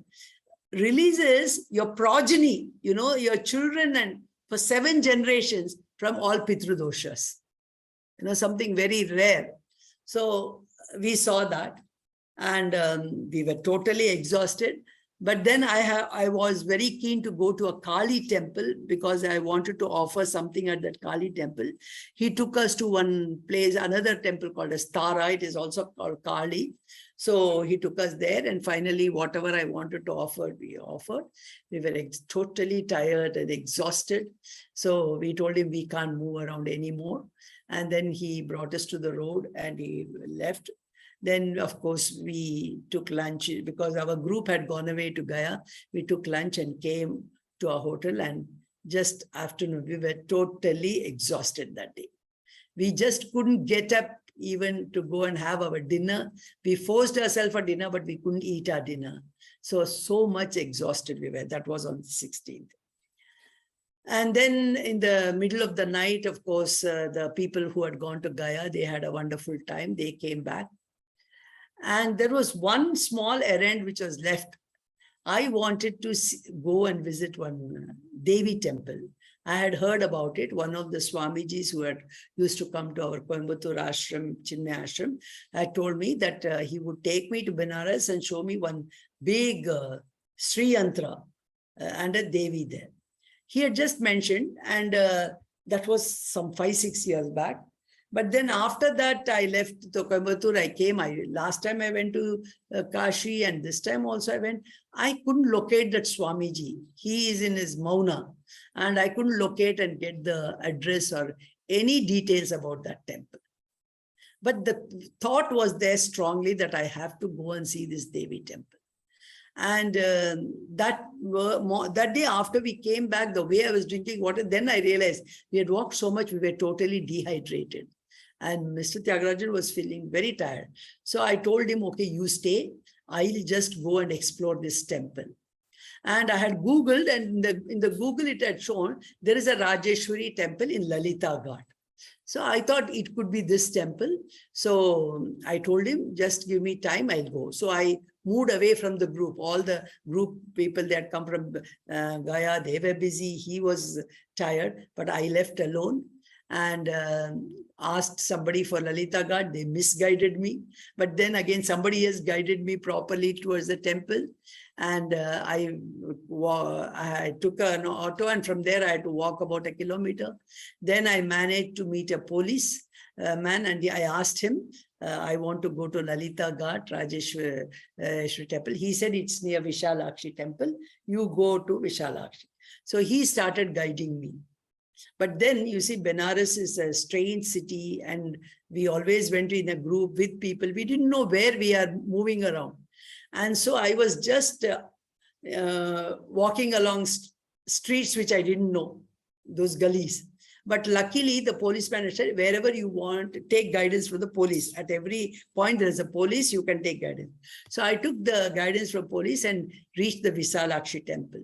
releases your progeny, your children, and for 7 generations from all pitrudoshas, something very rare. So we saw that, and we were totally exhausted. But then I was very keen to go to a Kali temple because I wanted to offer something at that Kali temple. He took us to one place, another temple called as Tara. It is also called Kali. So he took us there, and finally, whatever I wanted to offer, we offered. We were totally tired and exhausted. So we told him we can't move around anymore. And then he brought us to the road and he left. Then, of course, we took lunch because our group had gone away to Gaya. We took lunch and came to our hotel, and just afternoon, we were totally exhausted that day. We just couldn't get up even to go and have our dinner. We forced ourselves for dinner, but we couldn't eat our dinner. So much exhausted we were. That was on the 16th. And then in the middle of the night, of course, the people who had gone to Gaya, they had a wonderful time. They came back. And there was one small errand which was left. I wanted to go and visit one Devi temple. I had heard about it. One of the Swamijis who had used to come to our Coimbatore ashram, Chinmaya ashram, had told me that he would take me to Benares and show me one big Sri Yantra and a Devi there. He had just mentioned, and that was some 5-6 years back. But then after that, I left the Coimbatore. I came. Last time I went to Kashi, and this time also I went. I couldn't locate that Swamiji. He is in his Mauna, and I couldn't locate and get the address or any details about that temple. But the thought was there strongly that I have to go and see this Devi temple. And that day after we came back, the way I was drinking water, then I realized we had walked so much, we were totally dehydrated. And Mr. Tyagarajan was feeling very tired. So I told him, okay, you stay. I'll just go and explore this temple. And I had Googled, and in the Google it had shown there is a Rajeshwari temple in Lalita Ghat. So I thought it could be this temple. So I told him, just give me time, I'll go. So I moved away from the group. All the group people that come from Gaya, they were busy. He was tired, but I left alone and asked somebody for Lalita Ghat. They misguided me. But then again, somebody has guided me properly towards the temple. And I took an auto, and from there I had to walk about 1 kilometer. Then I managed to meet a police man, and I asked him, I want to go to Lalita Ghat, Rajeshwari temple. He said it's near Vishalakshi temple. You go to Vishalakshi. So he started guiding me. But then you see, Benares is a strange city, and we always went in a group with people. We didn't know where we are moving around. And so I was just walking along streets which I didn't know, those gullies. But luckily, the policeman said, wherever you want, take guidance from the police. At every point, there is a police, you can take guidance. So I took the guidance from police and reached the Visalakshi temple.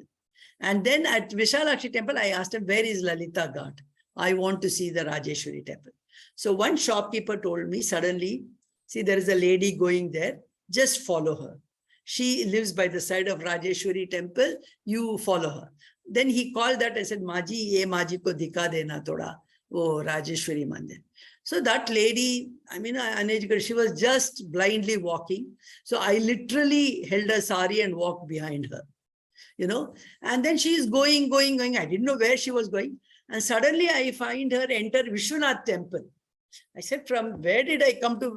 And then at Visalakshi temple, I asked him, where is Lalita Ghat? I want to see the Rajeshwari temple. So one shopkeeper told me suddenly, see, there is a lady going there, just follow her. She lives by the side of Rajeshwari temple, you follow her. Then he called that, I said, Maji, ye Maji ko dikha dena thoda, oh Rajeshwari mandir. So that lady, I mean, uneducated, she was just blindly walking. So I literally held her sari and walked behind her, and then she is going. I didn't know where she was going. And suddenly I find her enter Vishwanath temple. I said, from where did I come to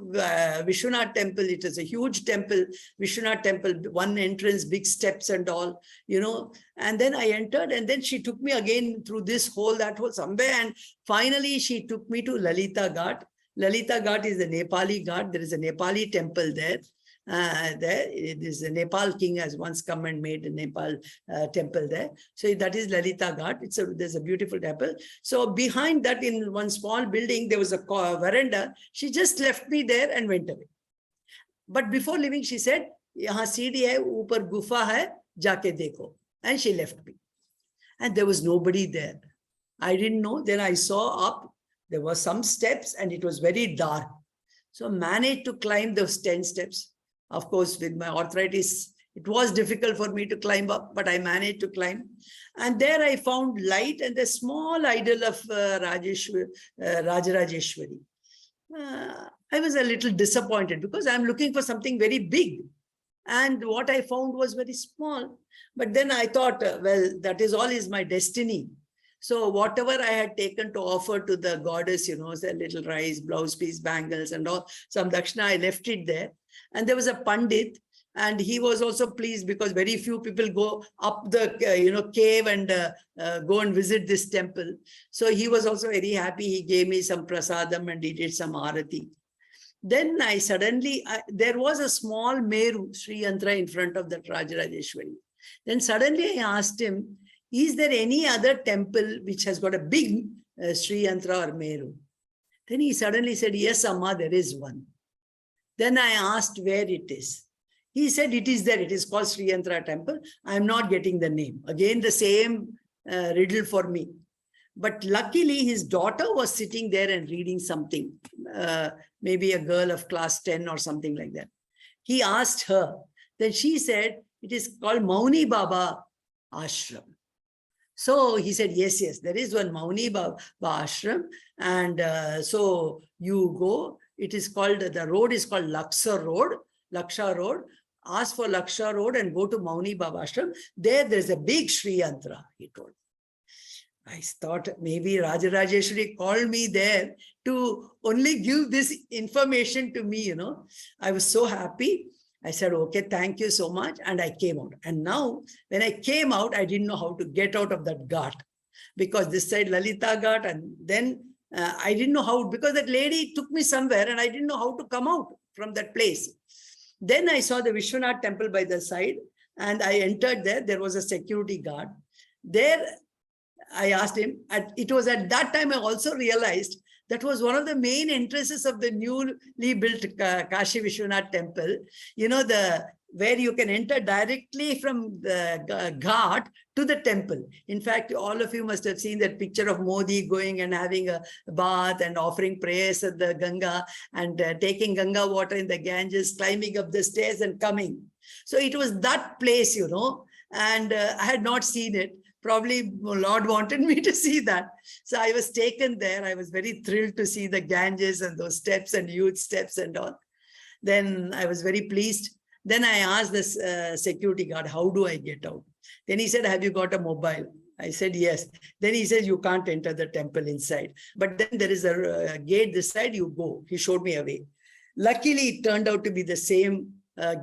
Vishwanath temple? It is a huge temple, Vishwanath temple, one entrance, big steps and all, you know. And then I entered, and then she took me again through this hole, that hole, somewhere. And finally, she took me to Lalita Ghat. Lalita Ghat is the Nepali Ghat. There is a Nepali temple there. There it is, a Nepal king has once come and made a Nepal temple there. So that is Lalita Ghat. There's a beautiful temple. So behind that, in one small building, there was a veranda. She just left me there and went away. But before leaving, she said, "Yahan seedhi hai, upar gufa hai, jaake dekho." And she left me. And there was nobody there. I didn't know. Then I saw up, there were some steps, and it was very dark. So managed to climb those 10 steps. Of course, with my arthritis, it was difficult for me to climb up, but I managed to climb. And there I found light and a small idol of Rajarajeshwari. I was a little disappointed because I'm looking for something very big. And what I found was very small. But then I thought, well, that is all is my destiny. So whatever I had taken to offer to the goddess, you know, a little rice, blouse piece, bangles and all, some dakshina, I left it there. And there was a Pandit, and he was also pleased because very few people go up the cave and go and visit this temple. So he was also very happy. He gave me some prasadam and he did some arati. Then there was a small Meru, Sri Yantra, in front of that Rajarajeshwari. Then suddenly I asked him, is there any other temple which has got a big Sri Yantra or Meru? Then he suddenly said, yes, Amma, there is one. Then I asked where it is. He said, it is there. It is called Sri Yantra temple. I am not getting the name. Again, the same riddle for me. But luckily, his daughter was sitting there and reading something. Maybe a girl of class 10 or something like that. He asked her. Then she said, it is called Mauni Baba Ashram. So he said, yes, there is one Mauni Baba Ashram. And so you go. It is called, the road is called Laksha Road. Ask for Laksha Road and go to Mauni Baba Ashram. There's a big Sri Yantra, he told. I thought maybe Rajarajeshwari called me there to only give this information to me, you know. I was so happy. I said, okay, thank you so much. And I came out. And now when I came out, I didn't know how to get out of that ghat, because this side Lalita Ghat, and then I didn't know how, because that lady took me somewhere and I didn't know how to come out from that place. Then I saw the Vishwanath temple by the side and I entered there. There was a security guard. There I asked him, it was at that time I also realized that was one of the main entrances of the newly built Kashi Vishwanath temple. You know, where you can enter directly from the ghat to the temple. In fact, all of you must have seen that picture of Modi going and having a bath and offering prayers at the Ganga and taking Ganga water in the Ganges, climbing up the stairs and coming. So it was that place, you know, and I had not seen it. Probably Lord wanted me to see that. So I was taken there. I was very thrilled to see the Ganges and those steps and huge steps and all. Then I was very pleased. Then I asked this security guard, how do I get out? Then he said, have you got a mobile? I said, yes. Then he said, you can't enter the temple inside. But then there is a gate this side, you go. He showed me a way. Luckily, it turned out to be the same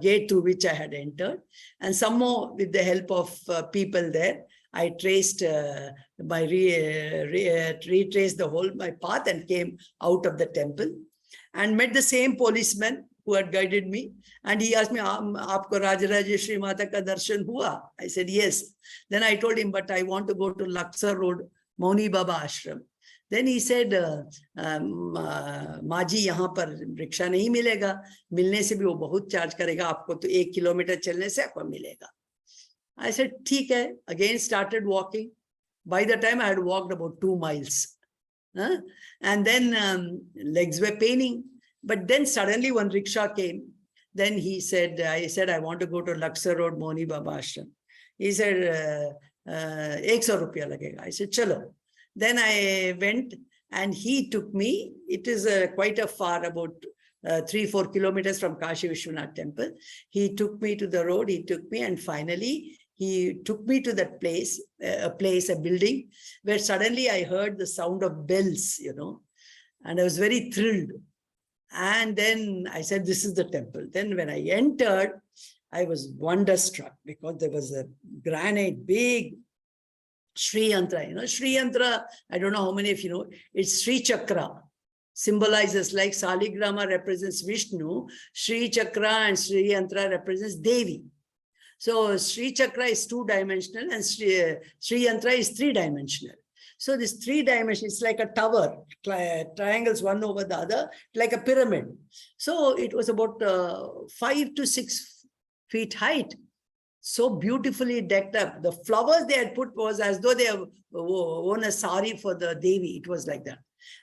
gate through which I had entered. And somehow, with the help of people there, I traced retraced the whole my path and came out of the temple and met the same policeman who had guided me. And he asked me, Aapko Rajarajeshwari Mata ka darshan hua? I said, yes. Then I told him, but I want to go to Laksha Road, Mauni Baba Ashram. Then he said, Maji, यहाँ पर rickshaw नहीं मिलेगा, मिलने से भी वो बहुत charge करेगा, आपको तो 1 किलोमीटर चलने से आपको मिलेगा. I said, ठीक है. Again started walking. By the time I had walked about 2 miles. And then legs were paining. But then suddenly one rickshaw came. Then he said, I said, I want to go to Laksha Road, Mauni Baba Ashram. He said, 100 rupiya lagega. I said, chalo. Then I went and he took me. It is quite a far, about 3-4 kilometers from Kashi Vishwanath temple. He took me to the road. He took me and finally he took me to that place, a building where suddenly I heard the sound of bells, you know. And I was very thrilled. And then I said, this is the temple. Then when I entered, I was wonderstruck because there was a granite, big Sri Yantra. You know, Sri Yantra, I don't know how many of you know, it's Sri Chakra. Symbolizes like Saligrama represents Vishnu, Sri Chakra and Sri Yantra represents Devi. So Sri Chakra is 2-dimensional and Sri Yantra is 3-dimensional. So this 3-dimensional, it's like a tower, triangles one over the other, like a pyramid. So it was about 5 to 6 feet height. So beautifully decked up. The flowers they had put was as though they have worn a sari for the Devi. It was like that.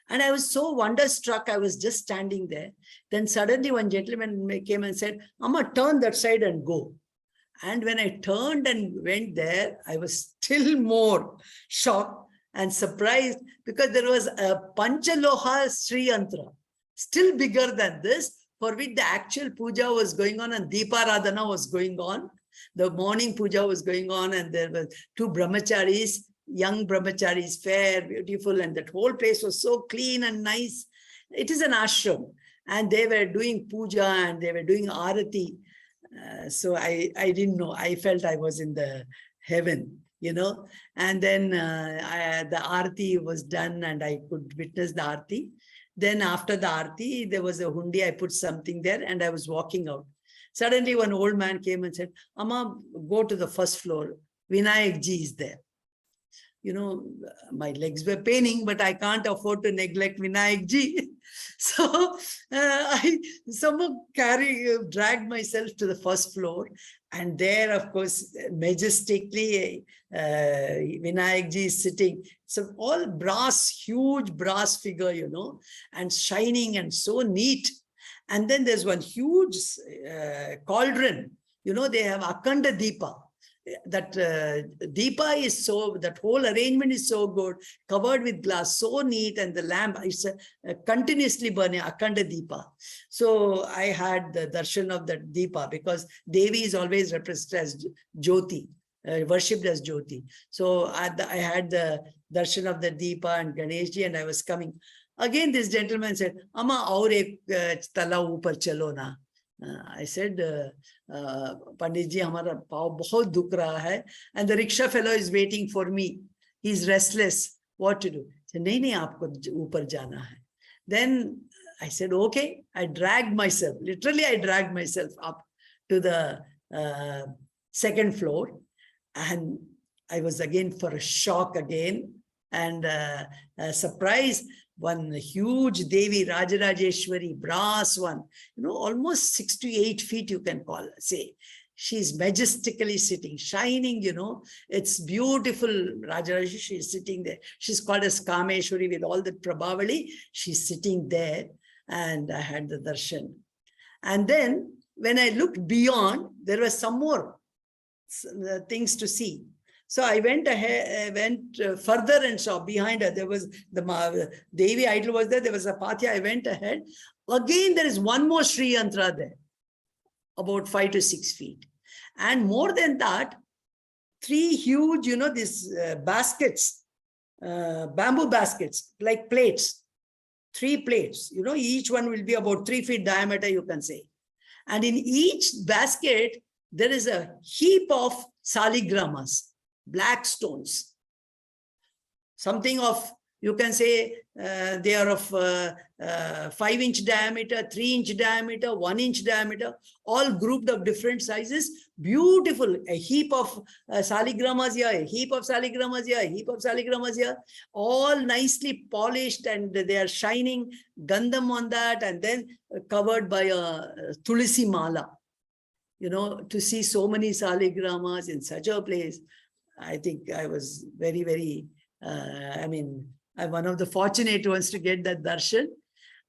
And I was so wonderstruck. I was just standing there. Then suddenly one gentleman came and said, Amma, turn that side and go. And when I turned and went there, I was still more shocked and surprised because there was a Panchaloha Sri Yantra, still bigger than this, for which the actual puja was going on and Deeparadhana was going on. The morning puja was going on and there were 2 brahmacharis, young brahmacharis, fair, beautiful, and that whole place was so clean and nice. It is an ashram and they were doing puja and they were doing arati. So I didn't know. I felt I was in the heaven, you know. And then the arati was done and I could witness the arati. Then after the arati, there was a hundi. I put something there and I was walking out. Suddenly one old man came and said, Amma, go to the first floor. Vinayak ji is there. You know, my legs were paining, but I can't afford to neglect Vinayak ji. So I somehow dragged myself to the first floor. And there, of course, majestically, Vinayak ji is sitting. So all brass, huge brass figure, you know, and shining and so neat. And then there's one huge cauldron. You know, they have Akhanda Deepa. That Deepa is so, that whole arrangement is so good, covered with glass, so neat, and the lamp is continuously burning, Akhanda Deepa. So I had the darshan of that Deepa because Devi is always represented as Jyoti, worshipped as Jyoti. So I had the darshan of the Deepa and Ganeshji, and I was coming. Again, this gentleman said, Amma, aur ek tala upar chalo na. I said, Pandit ji, hamara pav bahut dukh raha hai, and the rickshaw fellow is waiting for me. He's restless. What to do? He said, nahi, aapko upar jana hai. Then I said, okay. I dragged myself. Literally, I dragged myself up to the 2nd floor, and I was again for a shock again and a surprise. One huge Devi, Rajarajeshwari, brass one, you know, almost 6 to 8 feet, you can say. She's majestically sitting, shining, you know. It's beautiful. Rajarajeshwari is sitting there. She's called as Kameshwari with all the Prabhavali. She's sitting there, and I had the darshan. And then when I looked beyond, there were some more things to see. So I went ahead, further and saw behind her. There was the Devi idol was there. There was a Patya. I went ahead. Again, there is one more Sri Yantra there, about 5 to 6 feet. And more than that, 3 huge, you know, these baskets, bamboo baskets, like plates, 3 plates, you know, each one will be about 3 feet diameter, you can say. And in each basket, there is a heap of saligramas, black stones, something of, you can say, they are of 5-inch diameter, 3-inch diameter, 1-inch diameter, all grouped of different sizes. Beautiful, a heap of saligramas here, a heap of saligramas here, a heap of saligramas here, all nicely polished, and they are shining gandham on that, and then covered by a tulsi mala. You know, to see so many saligramas in such a place, I think I was very, very, I'm one of the fortunate ones to get that darshan.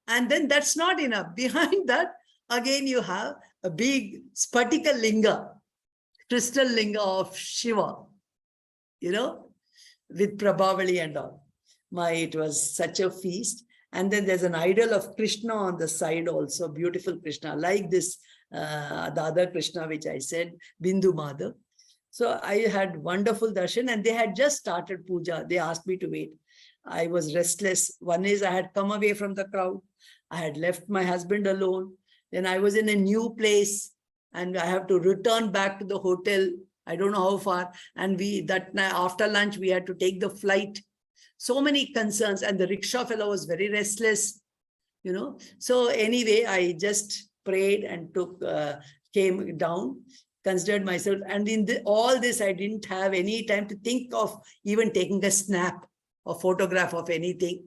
And then that's not enough. Behind that, again, you have a big spatika linga, crystal linga of Shiva, you know, with Prabhavali and all. It was such a feast. And then there's an idol of Krishna on the side also, beautiful Krishna, like this, the other Krishna, which I said, Bindu Madhav. So I had wonderful darshan, and they had just started puja. They asked me to wait. I was restless. One is I had come away from the crowd. I had left my husband alone. Then I was in a new place and I have to return back to the hotel. I don't know how far. And that night after lunch, we had to take the flight. So many concerns. And the rickshaw fellow was very restless, you know. So anyway, I just prayed and came down, considered myself. And in all this, I didn't have any time to think of even taking a snap or photograph of anything.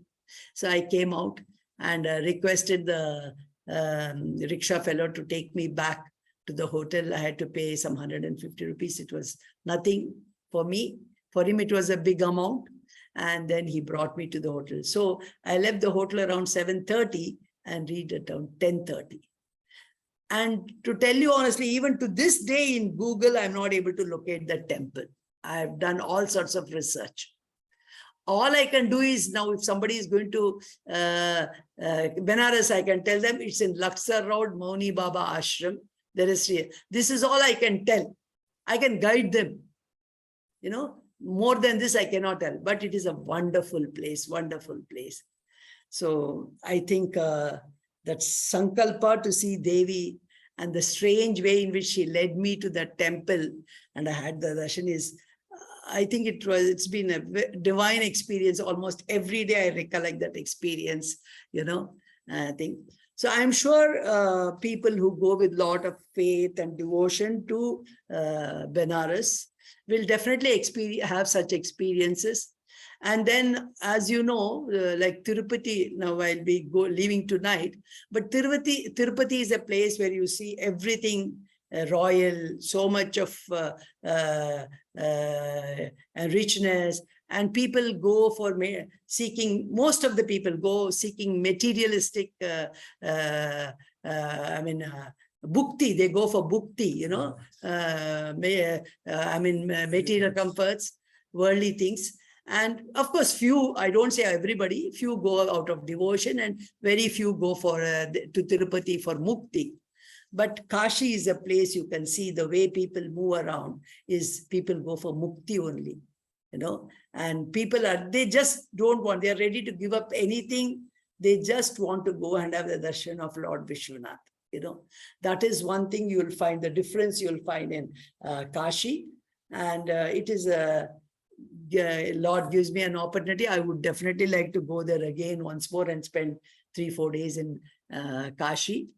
So I came out and requested the rickshaw fellow to take me back to the hotel. I had to pay some 150 rupees. It was nothing for me. For him, it was a big amount. And then he brought me to the hotel. So I left the hotel around 7:30 and reached around 10:30. And to tell you honestly, even to this day in Google, I'm not able to locate the temple. I've done all sorts of research. All I can do is now, if somebody is going to Benares, I can tell them it's in Luxor Road, Mauni Baba Ashram. There is this is all I can tell. I can guide them. You know, more than this, I cannot tell. But it is a wonderful place, wonderful place. So I think that Sankalpa to see Devi and the strange way in which she led me to that temple and I had the darshan is, I think it's been a divine experience. Almost every day I recollect that experience, you know, I think. So I'm sure people who go with a lot of faith and devotion to Benares will definitely have such experiences. And then, as you know, like Tirupati, now I'll be leaving tonight, but Tirupati is a place where you see everything royal, so much of richness, and people go for most of the people go seeking materialistic, bhukti, they go for bhukti, you know, material comforts, worldly things. And of course, few, I don't say everybody, few go out of devotion and very few go for to Tirupati for mukti. But Kashi is a place you can see the way people move around is people go for mukti only, you know, and people they just don't want, they're ready to give up anything. They just want to go and have the darshan of Lord Vishwanath, you know. That is one thing you'll find, the difference you'll find in Kashi. And it is Lord gives me an opportunity. I would definitely like to go there again once more and spend 3-4 days in Kashi.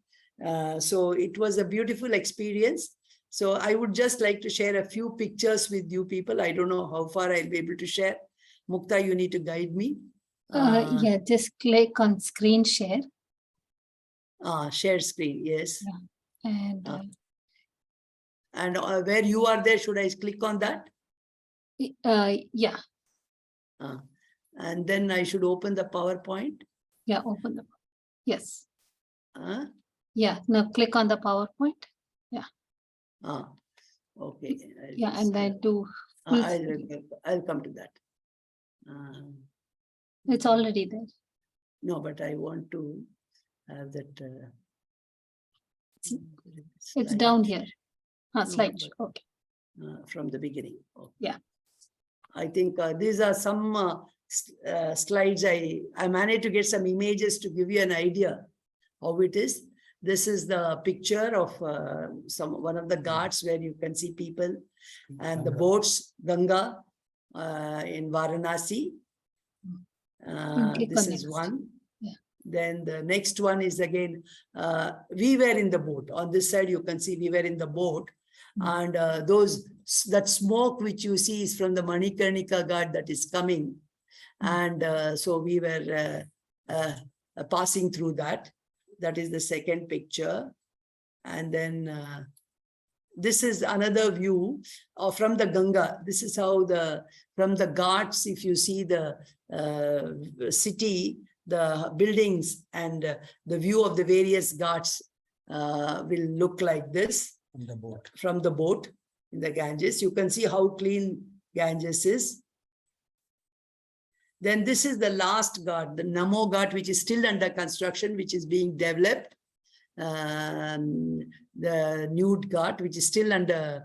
So it was a beautiful experience. So I would just like to share a few pictures with you people. I don't know how far I'll be able to share. Mukta, you need to guide me. Yeah, just click on screen share. Share screen, yes. Yeah. And where you are there, should I click on that? Yeah. And then I should open the PowerPoint. Yeah, open the, yes. Uh, Yeah, now click on the PowerPoint. Yeah. Okay. Yeah, and then do. I'll come to that. It's already there. No, but I want to have that. It's down here. Slide. No, okay. From the beginning. Okay. Yeah. I think these are some slides. I managed to get some images to give you an idea how it is. This is the picture of one of the ghats where you can see people and the boats, Ganga in Varanasi. This is one. Yeah. Then the next one is again, we were in the boat. On this side, you can see we were in the boat. And that smoke which you see is from the Manikarnika Ghat that is coming. And so we were passing through that. That is the second picture. And then this is another view from the Ganga. This is how from the Ghats, if you see the city, the buildings and the view of the various Ghats will look like this. From the boat in the Ganges. You can see how clean Ganges is. Then this is the last Ghat, the Namo Ghat, which is still under construction, which is being developed. The Nude Ghat, which is still under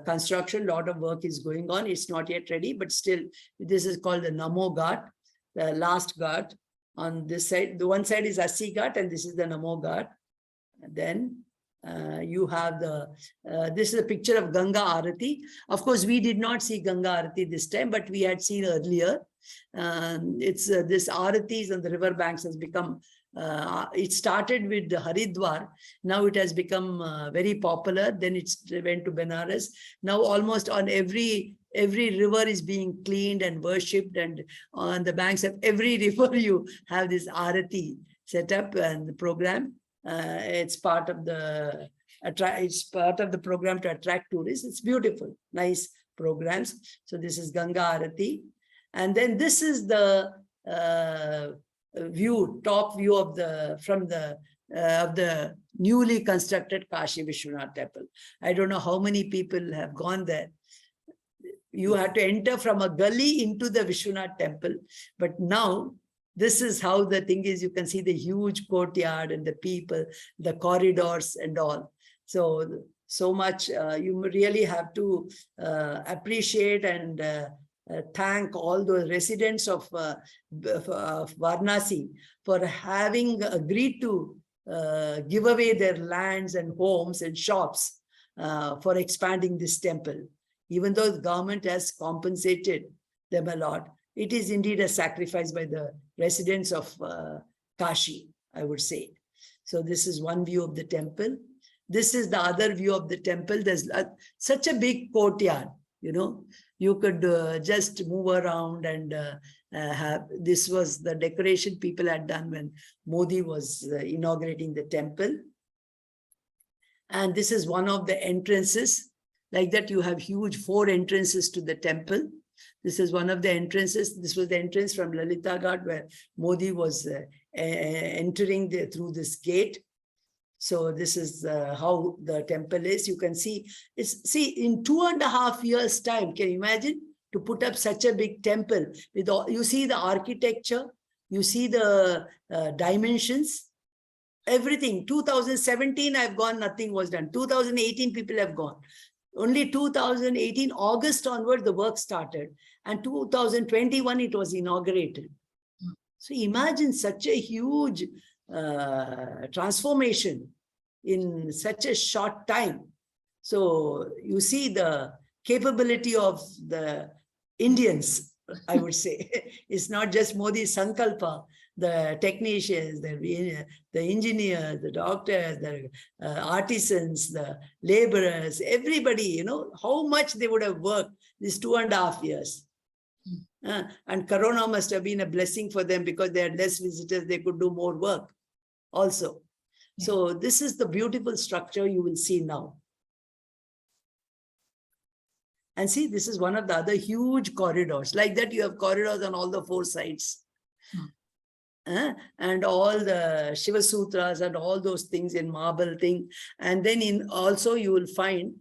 construction. A lot of work is going on. It's not yet ready, but still, this is called the Namo Ghat. the last Ghat. On this side, the one side is Asi Ghat and this is the Namo Ghat. Then you have this is a picture of Ganga Arati. Of course, we did not see Ganga Arati this time, but we had seen earlier. It's this Aratis on the river banks has become, it started with Haridwar. Now it has become very popular. Then it went to Benares. Now almost on every river is being cleaned and worshipped, and on the banks of every river you have this Arati set up and the program. It's part of the program to attract tourists. It's beautiful, nice programs. So this is Ganga Arati, and then this is the top view of the newly constructed Kashi Vishwanath temple. I don't know how many people have gone there. You had to enter from a gully into the Vishwanath temple, but now this is how the thing is. You can see the huge courtyard and the people, the corridors and all. So much you really have to appreciate and thank all the residents of Varanasi for having agreed to give away their lands and homes and shops for expanding this temple. Even though the government has compensated them a lot, it is indeed a sacrifice by the residents of Kashi, I would say. So this is one view of the temple. This is the other view of the temple. There's such a big courtyard, you know. You could just move around and this was the decoration people had done when Modi was inaugurating the temple. And this is one of the entrances. Like that, you have huge 4 entrances to the temple. This is one of the entrances. This was the entrance from Lalita Ghat where Modi was entering through this gate. So this is how the temple is. You can see, in 2.5 years' time, can you imagine to put up such a big temple with all, you see the architecture, you see the dimensions, everything. 2017, I've gone, nothing was done. 2018, people have gone. Only 2018, August onward, the work started. And 2021, it was inaugurated. So imagine such a huge transformation in such a short time. So you see the capability of the Indians, I would say. It's not just Modi's Sankalpa. The technicians, the engineers, the doctors, the artisans, the laborers, everybody, you know, how much they would have worked these 2.5 years. And Corona must have been a blessing for them because they had less visitors, they could do more work also. Yeah. So this is the beautiful structure you will see now. And see, this is one of the other huge corridors. Like that, you have corridors on all the 4 sides. And all the Shiva Sutras and all those things in marble thing. And then also you will find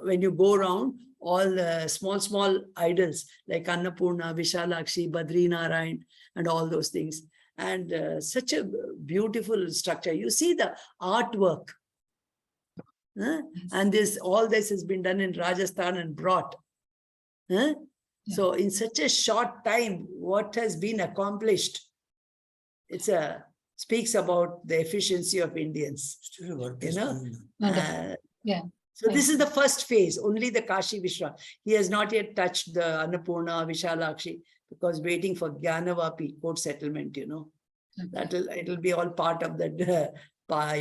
when you go around all the small idols like Annapurna, Vishalakshi, Badri Narayan and all those things. And such a beautiful structure. You see the artwork. Yes. And all this has been done in Rajasthan and brought. Yeah. So in such a short time, what has been accomplished? It's speaks about the efficiency of Indians. You know? So this is the first phase, only the Kashi Vishwanath. He has not yet touched the Annapurna, Vishalakshi, because waiting for Gyanavapi court settlement, you know. It'll be all part of that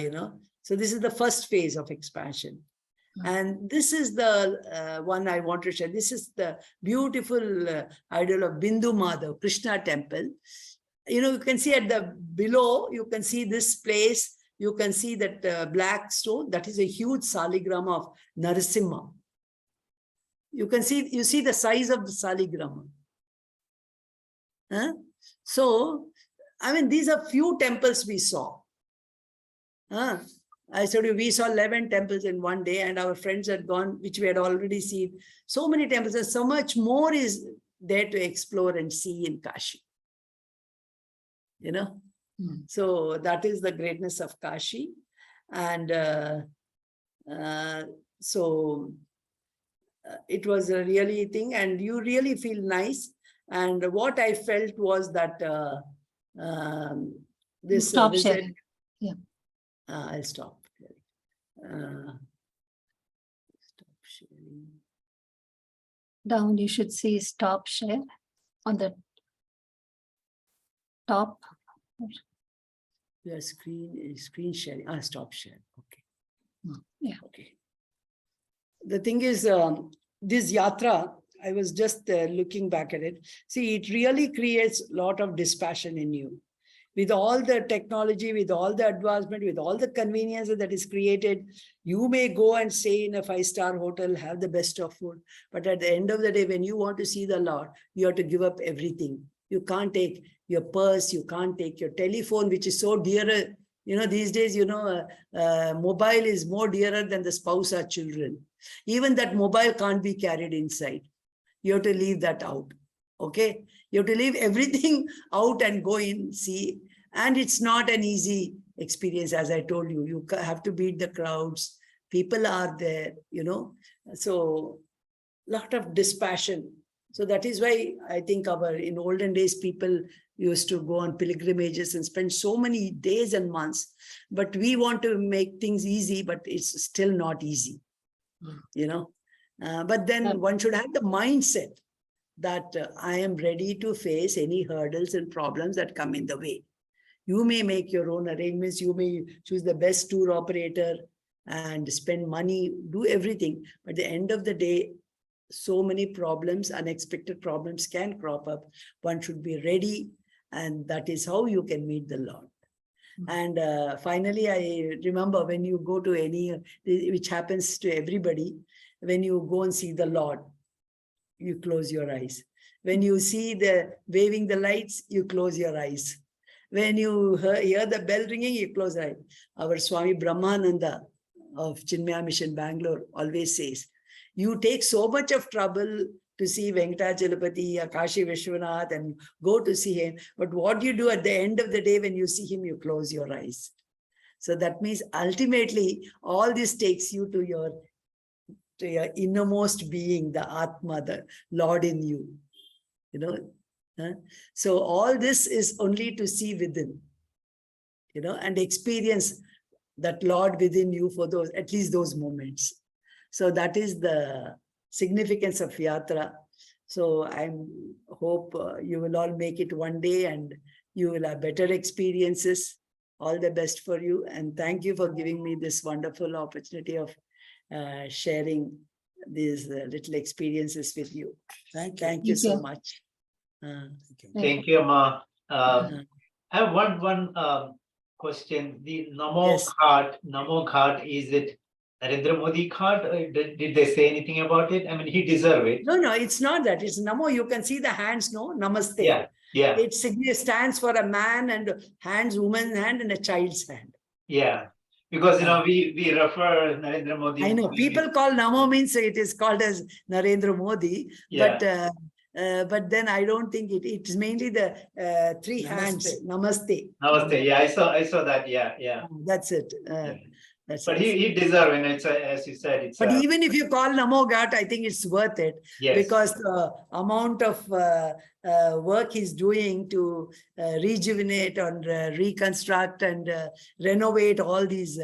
you know. So this is the first phase of expansion. And this is the one I want to share. This is the beautiful idol of Bindu Madhav, Krishna temple. You know, you can see at the below, you can see this place. You can see that black stone. That is a huge saligrama of Narasimha. You see the size of the saligrama. So, I mean, these are few temples we saw. I told you, we saw 11 temples in one day, and our friends had gone, which we had already seen. So many temples, and so much more is there to explore and see in Kashi. You know? So that is the greatness of Kashi. And so it was a really thing, and you really feel nice. And what I felt was that this Stop visit, sharing. Yeah. I'll stop. Stop sharing. Down, you should see stop share on the top. Your screen sharing. Stop share. Okay. Yeah. Okay. The thing is, this yatra, I was just looking back at it. See, it really creates a lot of dispassion in you. With all the technology, with all the advancement, with all the conveniences that is created, you may go and stay in a 5-star hotel, have the best of food. But at the end of the day, when you want to see the Lord, you have to give up everything. You can't take your purse, you can't take your telephone, which is so dear. You know, these days, mobile is more dearer than the spouse or children. Even that mobile can't be carried inside. You have to leave that out. Okay, you have to leave everything out and go in, see. And it's not an easy experience, as I told you. You have to beat the crowds. People are there, so lot of dispassion. So that is why I think in olden days, people used to go on pilgrimages and spend so many days and months. But we want to make things easy, but it's still not easy, But then one should have the mindset that I am ready to face any hurdles and problems that come in the way. You may make your own arrangements. You may choose the best tour operator and spend money, do everything. But at the end of the day, so many problems, unexpected problems can crop up. One should be ready, and that is how you can meet the Lord. And finally, I remember when you go to any, which happens to everybody, when you go and see the Lord, you close your eyes. When you see the waving the lights, you close your eyes. When you hear the bell ringing, you close your eyes. Our Swami Brahmananda of Chinmaya Mission, Bangalore, always says, you take so much of trouble to see Venkatachalapati or Kashi Vishwanath and go to see him. But what you do at the end of the day, when you see him, you close your eyes. So that means ultimately, all this takes you to your innermost being, the Atma, the Lord in you. So all this is only to see within, and experience that Lord within you for those, at least those moments. So that is the significance of Yatra. So I hope you will all make it one day and you will have better experiences. All the best for you. And thank you for giving me this wonderful opportunity of sharing these little experiences with you. Thank you so much. Thank you, Ma. I have one question. The Namo card, is it Narendra Modi card? Did they say anything about it? I mean, he deserves it. No, it's not that. It's Namo. You can see the hands, no? Namaste. Yeah. It stands for a man and hands, woman's hand and a child's hand. Yeah. Because, we refer Narendra Modi. I know. People call Namo means it is called as Narendra Modi. Yeah. But then I don't think it's mainly the three hands. Namaste. Namaste. Yeah, I saw that. Yeah. That's it. But he deserves it. As you said, but even if you call Namo Ghat, I think it's worth it. Yes. Because the amount of work he's doing to rejuvenate and reconstruct and renovate all these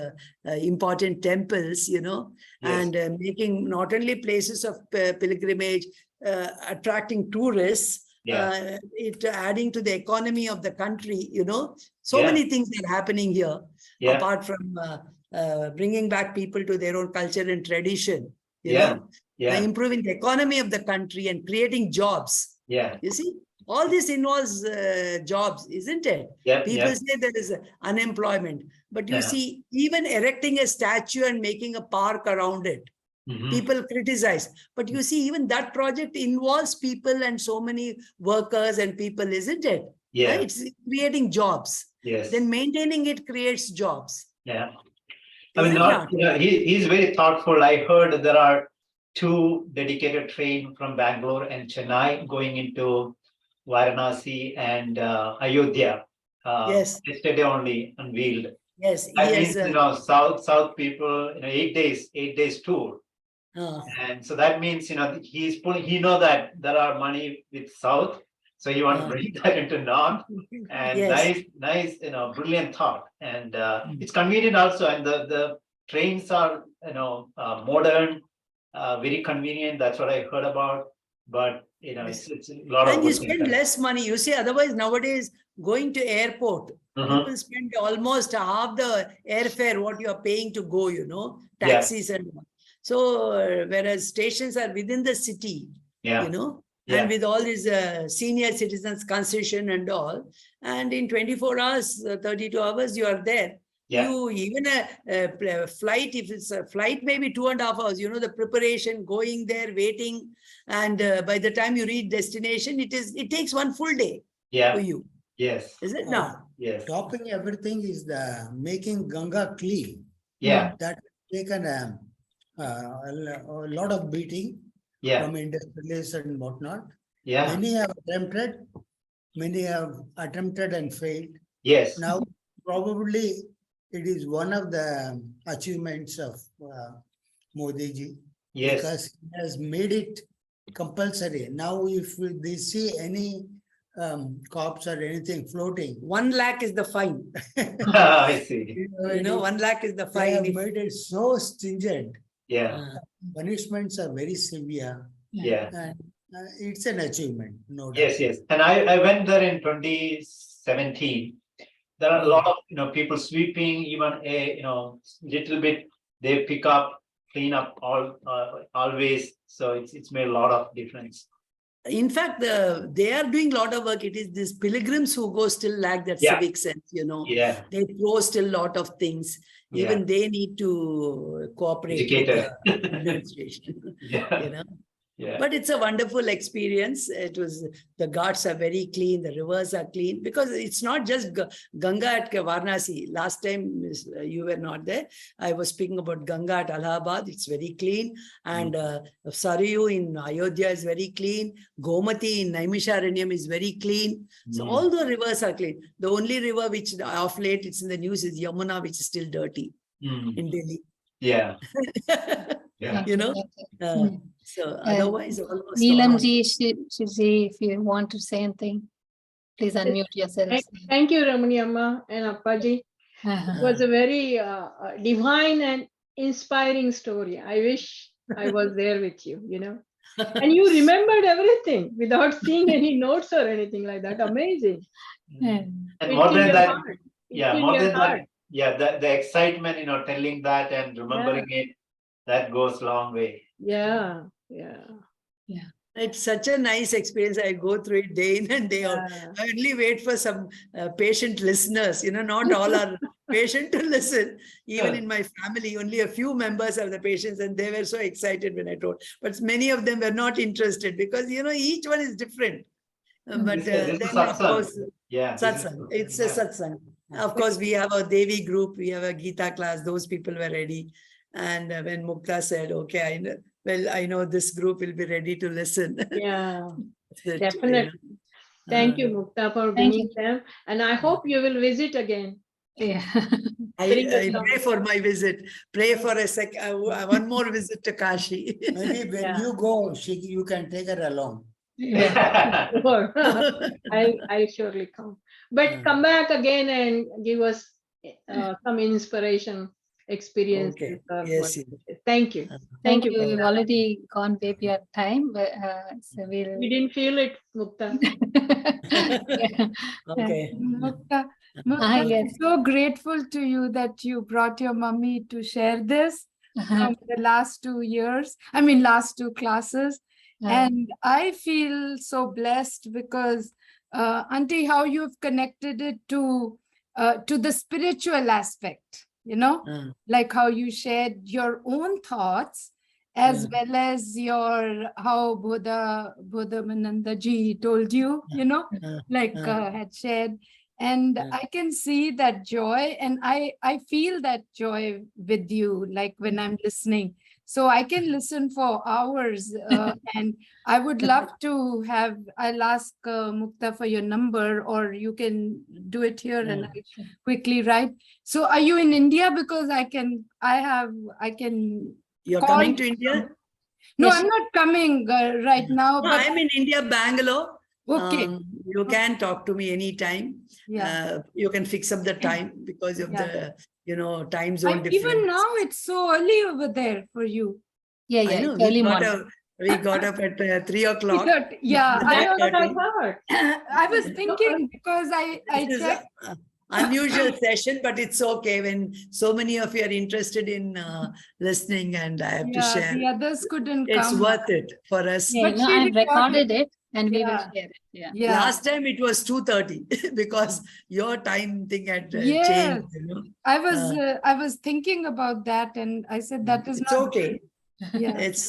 important temples, and making not only places of pilgrimage, attracting tourists, it adding to the economy of the country, so many things are happening here, apart from bringing back people to their own culture and tradition, improving the economy of the country and creating jobs. You see, all this involves jobs, isn't it? People say there is unemployment, but you see, even erecting a statue and making a park around it, people criticize. But you see, even that project involves people and so many workers and people, isn't it? Yeah. It's creating jobs. Yes. Then maintaining it creates jobs. Yeah. I mean, he's very thoughtful. I heard there are 2 dedicated trains from Bangalore and Chennai going into Varanasi and Ayodhya. Yesterday only unveiled. Yes. That means, South people, 8 days tour. And so that means, he know that there are money with South, So you want to Yeah. bring that into north, and Yes. nice, brilliant thought. And it's convenient also, and the trains are, modern, very convenient. That's what I heard about. But it's a lot of And you good things. spend less money. You see, otherwise nowadays going to airport, Mhm. people spend almost half the airfare what you are paying to go, Yeah. taxis and all. So whereas stations are within the city, Yeah. and Yeah. with all these senior citizens concession and all, and in 24 hours, 32 hours, you are there. Yeah. You even a flight, if it's a flight, maybe 2.5 hours, the preparation, going there, waiting. And by the time you reach destination, it takes one full day Yeah. for you. Yes. Is it Uh, not? Yes. Topping everything is the making Ganga clean. Yeah. That taken a lot of beating Yeah. from industrialists and whatnot. Yeah. Many have attempted and failed. Yes. Now, probably it is one of the achievements of Modi ji, Yes. because he has made it compulsory. Now, if they see any cops or anything floating, 1 lakh is the fine. I see. 1 lakh is the they fine. have If- made it so stringent. Yeah. Punishments are very severe, Yeah. and it's an achievement, no doubt. Yes. Yes. And I went there in 2017. There are a lot of people sweeping, even little bit they pick up, clean up always. So it's made a lot of difference. In fact, they are doing a lot of work. It is these pilgrims who go still lack that Yeah. civic sense, Yeah. They throw still a lot of things. Yeah. Even they need to cooperate with Educated. the administration, Yeah. Yeah. But it's a wonderful experience. The ghats are very clean, the rivers are clean, because it's not just Ganga at Varanasi. Last time you were not there. I was speaking about Ganga at Allahabad. It's very clean. And Sarayu in Ayodhya is very clean. Gomati in Naimisharanyam is very clean. So all the rivers are clean. The only river which of late it's in the news is Yamuna, which is still dirty in Delhi. Yeah. Yeah. So otherwise, almost all. Neelamji, Shiji, if you want to say anything, please unmute yourselves. Thank you, Ramani Amma and Appaji. It was a very divine and inspiring story. I wish I was there with you, And you remembered everything without seeing any notes or anything like that. Amazing. And It's more in than your that, heart. yeah, It's in more your than heart. that, yeah, the excitement, telling that and remembering it, that goes a long way. Yeah. It's such a nice experience. I go through it day in and day out. Yeah. I only wait for some patient listeners. Not all are patient to listen. Even in my family, only a few members are the patients, and they were so excited when I told. But many of them were not interested because each one is different. But This is then, of satsang. course, Yeah. satsang. It's a satsang. Of course, we have a Devi group. We have a Gita class. Those people were ready. And when Mukta said, "Okay, I know this group will be ready to listen." Yeah. That, Definitely. Thank you, Mukta, for bringing them. And I hope you will visit again. Yeah. I pray for my visit. Pray for one more visit to Kashi. Maybe when you go, you can take her along. Yeah. Sure. I'll surely come. But come back again and give us some inspiration, experience. Okay. Yes. Thank you. Thank you. We've already gone way beyond time, but so we'll. We didn't feel it, Mukta. Yeah. Okay. Mukta, Yes. I'm so grateful to you that you brought your mummy to share this from the last 2 years. I mean, last 2 classes. And I feel so blessed because, Auntie, how you've connected it to the spiritual aspect, like how you shared your own thoughts as well as how Bodhamananda ji told you, had shared. And I can see that joy, and I feel that joy with you, like when I'm listening. So I can listen for hours, and I would love to I'll ask Mukta for your number, or you can do it here and I'll quickly write. So are you in India? Because I can. You're call coming you. to India? No, Yes. I'm not coming right now. No, But I'm in India, Bangalore. okay. You can talk to me anytime. Yeah. You can fix up the time because of Yeah. the, time zone difference. Even now it's so early over there for you. Yeah, I yeah, know it's early we got morning. up, we got up at 3 o'clock. Yeah, That's what I 3:30. thought. I was thinking because I This is checked. a unusual session, but it's okay when so many of you are interested in listening, and I have to Yeah, share. the others couldn't It's come. worth it for us. Yeah, But no, she I've recorded recorded. it and we will Yeah. share it. Yeah. Yeah. Last time it was 2:30 because your time thing had Yes. changed. I was thinking about that, and I said that is It's not. okay. Yeah. It's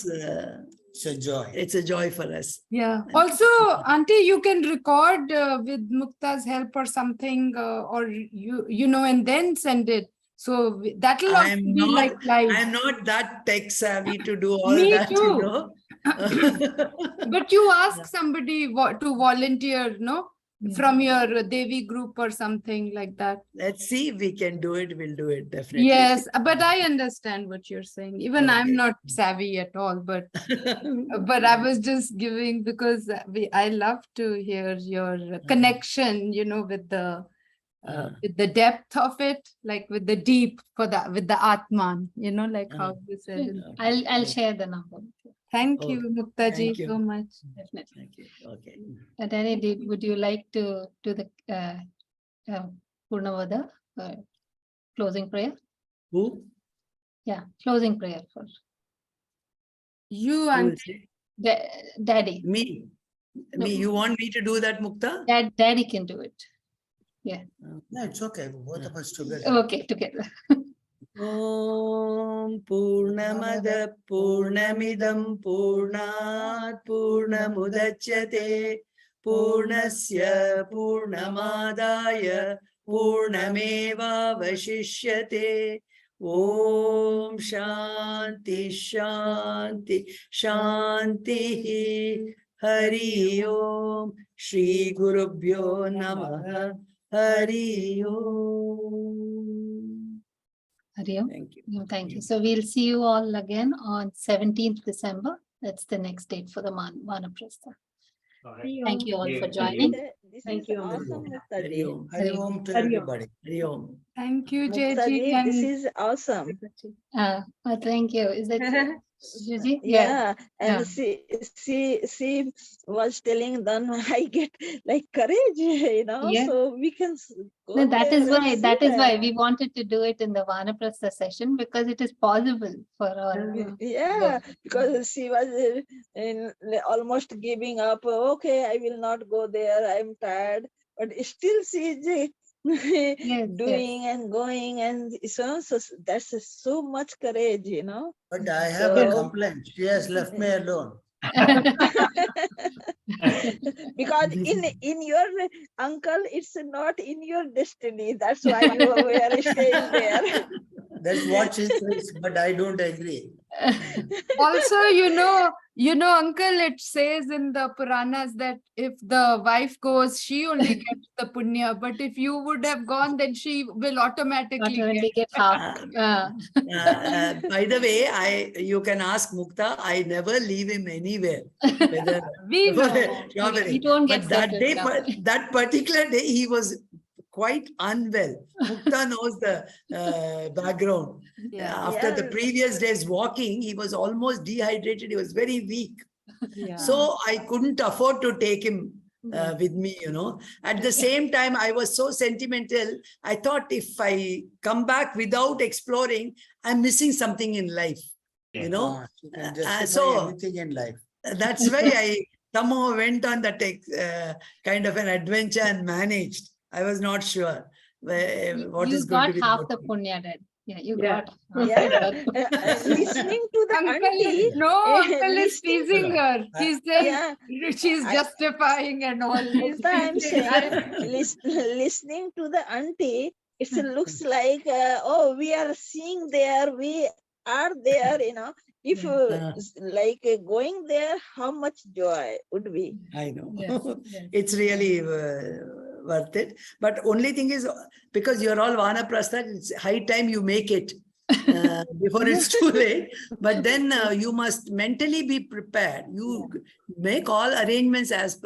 It's a joy. it's a joy for us. Yeah. Also, Auntie, you can record with Mukta's help or something, or and then send it. So that'll also I'm be like live. I'm not that tech savvy to do all Me that, too. But you ask somebody to volunteer, no? From your Devi group or something like that. Let's see if we can do it. We'll do it definitely. Yes, but I understand what you're saying. Even I'm Okay. not savvy at all, but I was just giving because I love to hear your connection, with the depth of it, like with the deep with the Atman, like how you said. I'll share the number. Thank Okay. you, Mukta ji, Thank you. so much. Definitely. Thank you. Okay. Danny, would you like to do the Purnavada closing prayer? Who? Yeah, closing prayer for You Who and is it? Daddy. Me. No. Me. You want me to do that, Mukta? Daddy can do it. No, it's okay. Both of us together. Okay, together. Om Purnamada Purnamidam Purnat Purnamudachyate Purnasya Purnamadaya Purnameva Vashishyate Om Shanti Shanti Shanti Hari Om Shri Gurubhyo Namaha Hari Om. Hari Om. Thank you. No, thank you. So we'll see you all again on 17th December. That's the next date for the Vanaprastha. All right. Thank you all for Yeah. joining. This Thank is you, awesome, Mukta Hari ji. Om. Hari Om to Hari Om. everybody. Hari Om. thank you, Mukta Jeji. ji, this is awesome. Thank you. Is that Suji? Yeah, and Yeah. she was telling, then I get like courage, Yeah. so we can go No, that is there and why. see That is why that. we wanted to do it in the Vanaprastha session because it is possible for all. Yeah, because she was almost giving up. Okay, I will not go there. I'm tired, but still she is Yes, doing and going, and so that's so much courage, But I have a So- complaint. She has left me alone. because in your uncle, it's not in your destiny. That's why you are staying there. That's what she says, but I don't agree. Also, uncle, it says in the Puranas that if the wife goes, she only gets the punya. But if you would have gone, then she will automatically get half. By the way, you can ask Mukta. I never leave him anywhere. Whether We know. You don't get but that separate day, now. that particular day, he was quite unwell. Mukta knows the background. Yeah. After the Yes. previous day's walking, he was almost dehydrated. He was very weak. Yeah. So I couldn't afford to take him with me, At the same time, I was so sentimental. I thought if I come back without exploring, I'm missing something in life, Yeah. You can justify so- everything in life. That's why I somehow went on that kind of an adventure and managed. I was not sure what You is going to got be half the outcome. punya, Dad. Yeah, you Yeah. got. Yeah, listening to the auntie. Uncle is listening- teasing her. He's saying Yeah, she's I- justifying and all. He's Mukta, I'm teasing. saying, listening to the auntie, it looks like, we are seeing there, we are there, If going there, how much joy would be? I know. Yes, yes. It's really worth it. But only thing is, because you're all Vanaprastha, it's high time you make it. before it's too late. But then you must mentally be prepared. You make all arrangements as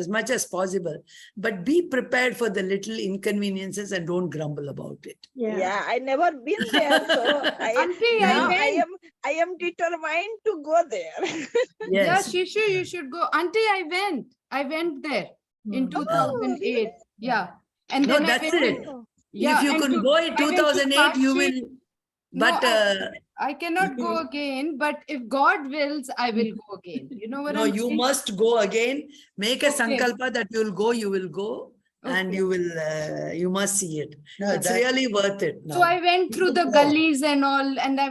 much as possible, but be prepared for the little inconveniences and don't grumble about it. Yeah, I never been there, so Auntie, now I went. I am determined to go there. Yeah, Yes. Shishu, you should go. Auntie, I went there in 2008. Yeah. And No, then that's I went it. to, yeah, If you and can to- go in I went to 2008, you Kashi. will. No, But I cannot go again, but if God wills, I will go again. You know what no, I'm you saying? must go again. Make a Okay. sankalpa that you will go, and Okay. you will. You must see it. No, It's that- really worth it. So Now. I went through the go. gullies and all, and I